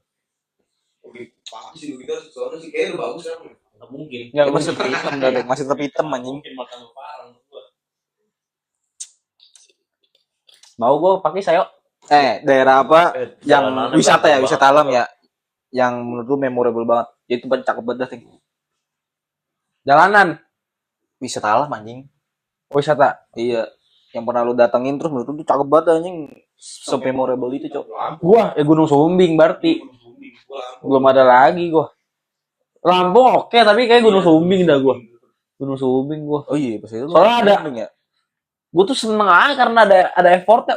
Oke, pasti sih kita soalnya sih kayaknya udah bagus kan. Nggak mungkin. Enggak masih tetap hitam, Dadek. Masih tetap hitam anjing. Mungkin makan lu parang gua. Mau gue pakai sayo. Daerah apa yang Jalanannya wisata ya, banyak wisata banget. alam ya. Yang menurut lu memorable banget. Itu banget cakep banget dah, Ting. Jalanan. Wisata alam anjing. Wisata. Iya. Yang pernah lu datengin terus menurut lu cakep banget anjing. Se-memorable itu, Cok. Gua ya Gunung Sumbing berarti. Belum ada lagi gua. Lampung oke, tapi kayak Gunung Sumbing dah gua. Gunung Sumbing gua. Oh iya, pas itu lu Soalnya ada- camping ya. Gua tuh seneng aja karena ada effortnya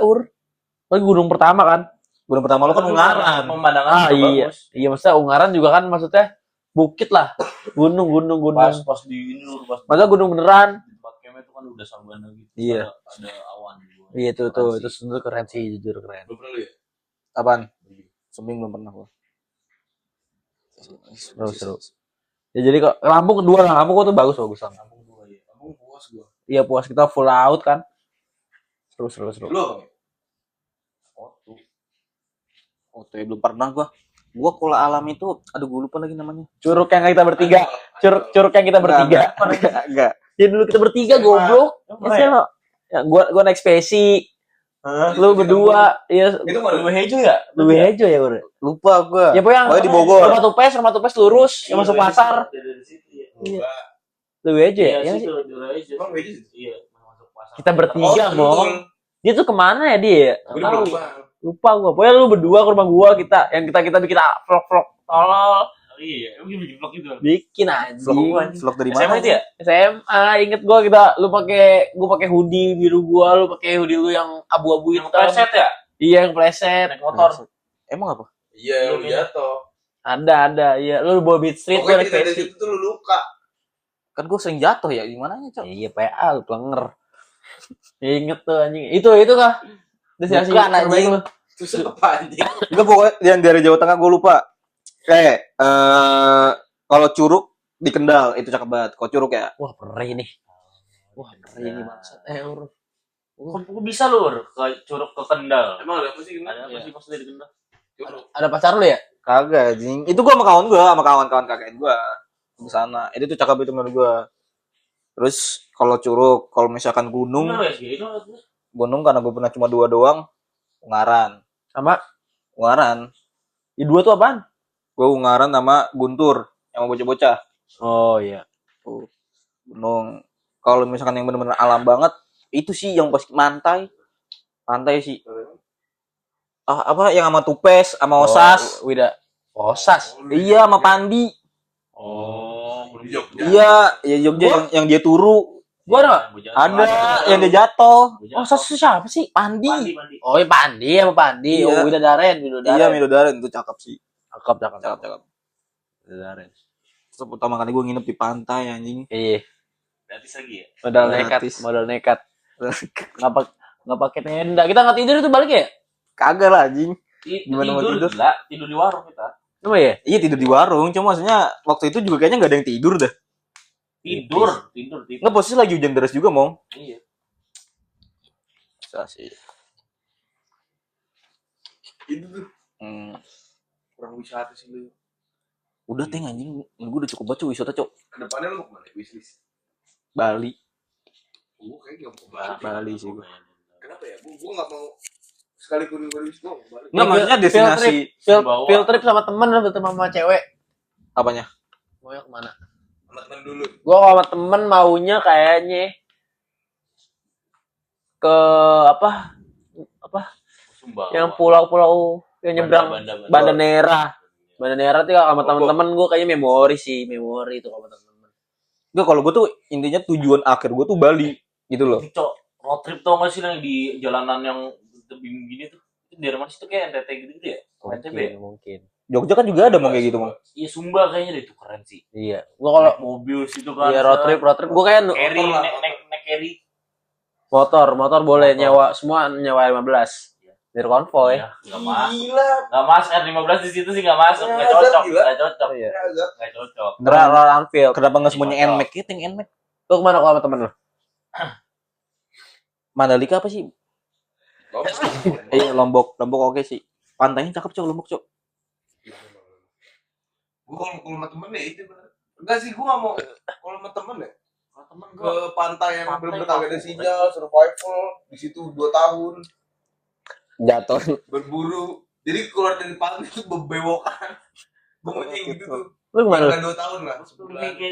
Lagi gunung pertama kan. Gunung pertama lu kan Ungaran. Pemandangan Ah juga iya. bagus. Iya maksudnya Ungaran juga kan maksudnya bukit lah. Gunung. Pas di ini lu pas Maksudnya gunung beneran. tempat camp itu kan udah sabana gitu. Iya. Ada awan juga. Iya tuh Keren itu sih. sendiri keren sih jujur keren. Belum pernah lu ya? Apaan? Sumbing belum pernah gua. Seru. Ya jadi kok Lampung kedua lah. Lampung tuh bagus lah. Kampung gua ya. Kampung puas gua. Iya puas kita full out kan. Seru. Lu apa? Oh, tuh belum pernah gua. Gua kola alam itu, aduh gua lupa lagi namanya. Curug yang kita bertiga. Curug yang kita bertiga. Enggak. Ya dulu kita bertiga goblok. Ya gua naik spesi. Lu berdua. Iya. Itu mau Lu hejo ya? Lu hejo ya udah. Lupa gua. Ya pokoknya di Bogor. Rumah tupes lurus yang masuk pasar. Iya. Lu hejo ya? Iya, Ya, situ di hejo. Emang beda sih? Iya, masuk pasar. kita bertiga, Bong. Dia tuh kemana ya dia? Gue Nggak tahu. lupa. Lupa gua. Pokoknya lu berdua ke rumah gua yang kita bikin vlog tolol. Oh iya, emang bikin vlog gitu. Bikin anjing. Vlog dari SMA mana? itu ya? SMA inget gua gua pakai hoodie biru gua, lu pakai hoodie lu yang abu-abu Yang hitam. preset ya? Iya yang preset. Naik motor. Emang apa? Iya, lu jatuh. Ada. Iya, lu bawa Beat Street gua Pokoknya naik cerita dari spesi. situ tuh lu luka. Kan gua sering jatuh ya, gimana ya, Cok? Iya, PA lu plenger. Inget tuh anjing. Itu kah? Destinasi Bukan, terbaik anjing. lu. Terus apa anjing? Enggak pokoknya yang dari Jawa Tengah gua lupa. Kayak kalau Curug di Kendal itu cakep banget. Kalau Curug ya. Wah, perih nih. Wah, perih nih bangsat. Kok bisa lu Ur, ke Curug ke Kendal? Emang ada apa sih? Ada apa sih maksudnya di Kendal? Ada pacar lu ya? Kagak, anjing. Itu gua sama kawan-kawan KKN gua ke sana. Itu tuh cakep itu menurut gua. Terus kalau Curug, kalau misalkan gunung, Kenal ya sih? Itu gunung karena gua pernah cuma 2 doang. Ungaran. Sama Ungaran. ya dua tuh apaan? Gua Ungaran sama Guntur yang mau bocah-bocah. Oh iya. Tuh. Gunung. Kalau misalkan yang benar-benar alam banget, itu sih yang pas pantai. Pantai sih. apa yang sama Tupes, sama Osas. Wida. Osas. Iya, sama Pandi. Oh, belum Jogja. Iya, ya Jogja yang dia turu. Gua Ada yang dia jatuh. Osas itu siapa sih? Pandi. Pandi. Oh, iya Pandi sama Pandi. Iya. Oh, Widadaren. Iya, Midodaren itu cakep sih. Cakep. Widadaren. Terus pertama kali gue nginep di pantai anjing. Iya. Gratis lagi ya? Modal nekat. Nggak pakai tenda. Kita nggak tidur itu balik ya? Kagak lah anjing. Gimana mau tidur? tidur? Gila, tidur di warung kita. Emang ya? Iya tidur di warung, cuma maksudnya waktu itu juga kayaknya nggak ada yang tidur dah. Tidur. Nggak posisi lagi hujan deras juga mong. Iya. Bisa sih. Itu tuh kurang wisata sih lu. Udah teng anjing, gue udah cukup banget wisata cok. Kedepannya lu mau kemana? Wishlist. Bali. Gue kayaknya nggak mau ke Bali sih gue. Kenapa ya? Gue nggak mau sekalipun gue wishlist gue mau Bali. Nggak maksudnya destinasi Field trip sama temen atau sama cewek? apanya? Maunya kemana? Sama temen dulu. Gua sama temen maunya kayaknya ke apa Sumbawa. yang pulau-pulau yang nyebrang Banda Nera. Banda Nera tuh sama temen-temen gue kayaknya memori itu sama temen-temen. Enggak, kalau gue tuh intinya tujuan akhir gue tuh Bali gitu loh. Cok, road trip tau gak sih yang di jalanan yang tebing gini tuh? Itu daerah mana sih tuh kayak NTT gitu ya? NTB. Mungkin. Jogja kan juga ada mau kayak gitu mong. Iya, Sumba kayaknya deh, itu keren sih. Iya. Gua kalau Naik mobil situ kan. iya road trip gua kayak Carry, naik carry. motor boleh nyewa, semua nyewa 15. Biar konvoy. Ya, enggak Gila. masuk R15 di situ sih enggak masuk, enggak Ya, cocok, gila. enggak cocok. Iya. Enggak cocok. Royal Enfield. Kenapa nggak semuanya Cocok. Nmax gitu, Nmax? Lu kemana kalau sama temen lu? Mandalika apa sih? Lombok oke sih. Pantainya cakep cok, Lombok cok. Gue kalau sama temen ya itu bener. Enggak sih, gue nggak mau kalau sama temen ya. Kalau temen Ke gua pantai yang Pantai bener-bener kagak ada apa? sinyal, survival di situ 2 tahun Jatuh. berburu. Jadi keluar dari pantai itu bebewokan. Gue maunya yang gitu tuh. Lu kemana lu? Kan 2 tahun lah.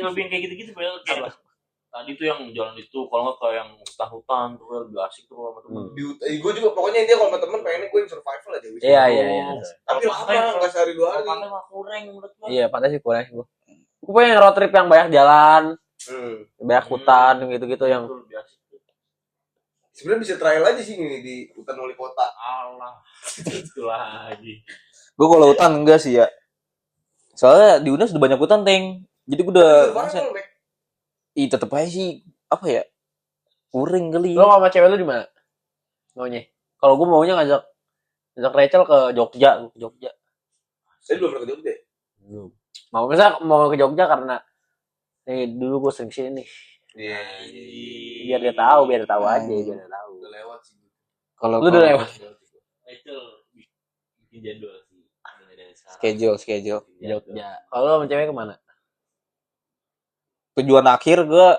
lebih kayak gitu-gitu kayak tadi tuh yang jalan itu kalau nggak kayak yang hutan tuh lebih asik tuh sama temen. Gue juga pokoknya intinya kalau sama temen pengennya gue yang survival aja. Wis. Iya. Tapi lama nggak sehari 2 hari. Pantai mah kurang menurut gua. Iya, pantai sih kurang gua. Gua pengen road trip yang banyak jalan, banyak hutan gitu-gitu yang Itu lebih asik tuh. Sebenarnya bisa trial aja sih ini di hutan wali kota. Allah. Itu lagi. Gue kalau hutan enggak sih ya. Soalnya di UNAS udah banyak hutan teng. Jadi gue udah Survival, Mek. tetep aja sih apa ya? Kuring kali. Lo sama cewek lu di mana? Maunya. Kalau gue maunya ngajak Rachel ke Jogja. Saya belum pernah ke Jogja. Belum. Mau ke Jogja karena dulu gue sering sini nih. Iya. Biar dia tahu aja, biar dia tahu. Udah lewat sih. Kalau Lu udah lewat. Itu bikin jadwal sih. Mulai dari sekarang. schedule. Jogja. Kalau lo sama cewek kemana? Tujuan akhir gue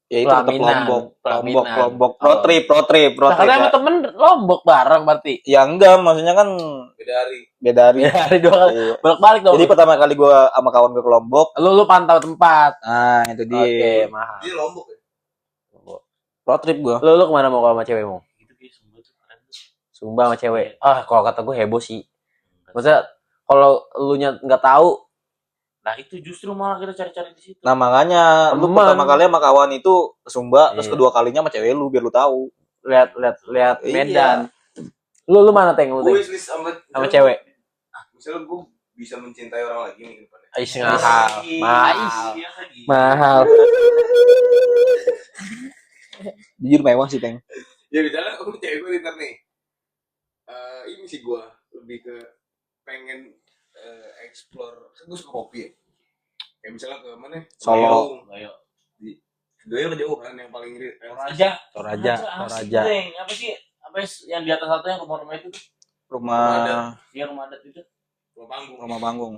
ya itu tetap Pelaminan. Lombok. Road trip. Nah, katanya sama Ya. temen Lombok bareng berarti. Ya enggak, maksudnya kan Beda hari. beda hari. Ya, hari dua kali. Iya. Bolak-balik dong. Jadi pertama kali gue sama kawan gue ke Lombok, Lu pantau tempat. nah itu dia. Oke, mahal. Dia Lombok ya. Road trip gue. Lu kemana mau sama cewek mau? Gitu kayak semua tuh keren tuh. Sumba sama cewek. Kalau kata gue heboh sih. Maksudnya kalau lu nggak tahu, Nah itu justru malah kita cari-cari di situ. Nah makanya lu Teman. pertama kali sama kawan itu ke Sumba, terus Iya. kedua kalinya sama cewek lu biar lu tahu. lihat Iya. Medan. Lu mana teng lu Gue teng? wishlist sama Cewek. Misalnya gue bisa mencintai orang lagi nih ke depannya. Ais mahal. Iya lagi. Mahal. Jujur mewah sih, Teng. Ya misalnya aku cewek gue ntar nih. Ini sih gue lebih ke pengen explore. Kan gue suka kopi ya. Kayak misalnya ke mana? Solo. Ayo. Gaya kejauhan yang paling Toraja. Toraja. Asik, Deng. Apa sih? Apa yang di atas satu yang rumah-rumah itu tuh? Rumah Iya rumah adat itu. rumah panggung.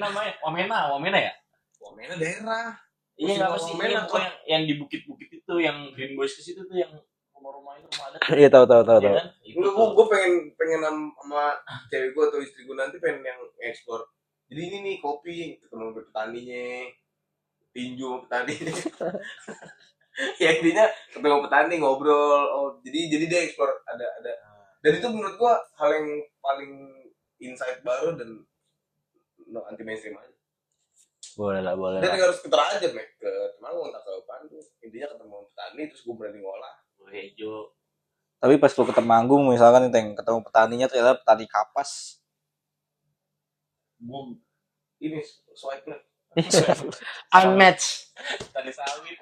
Namanya Wamena ya? Wamena daerah. Iya nggak apa sih? Wamena, Iya, pokoknya yang di bukit-bukit itu, yang Green Boys ke situ tuh, yang rumah-rumah itu rumah adat. Iya tahu. Iya kan? Itu Enggak, gue pengen sama cewek gue atau istri gue nanti pengen yang explore. Jadi ini nih kopi, ketemu sama petaninya, tinju sama petaninya. Ya intinya ketemu petani ngobrol. Oh jadi dia explore ada Dan itu menurut gua hal yang paling insight baru dan anti mainstream aja. Boleh lah. Dan yang harus kita aja ke Temanggung entah ke Bandung, intinya ketemu petani terus gua berani ngolah. Hijau. Tapi pas lu ke Temanggung misalkan nih ketemu petaninya ternyata petani kapas. Gua ini swipe left. Unmatched. Petani sawit.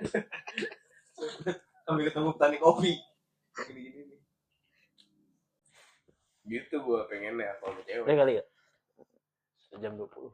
Sambil ketemu petani kopi. Gini nih. Gitu gua pengennya kalau cewek. Udah kali ya? Jam 20.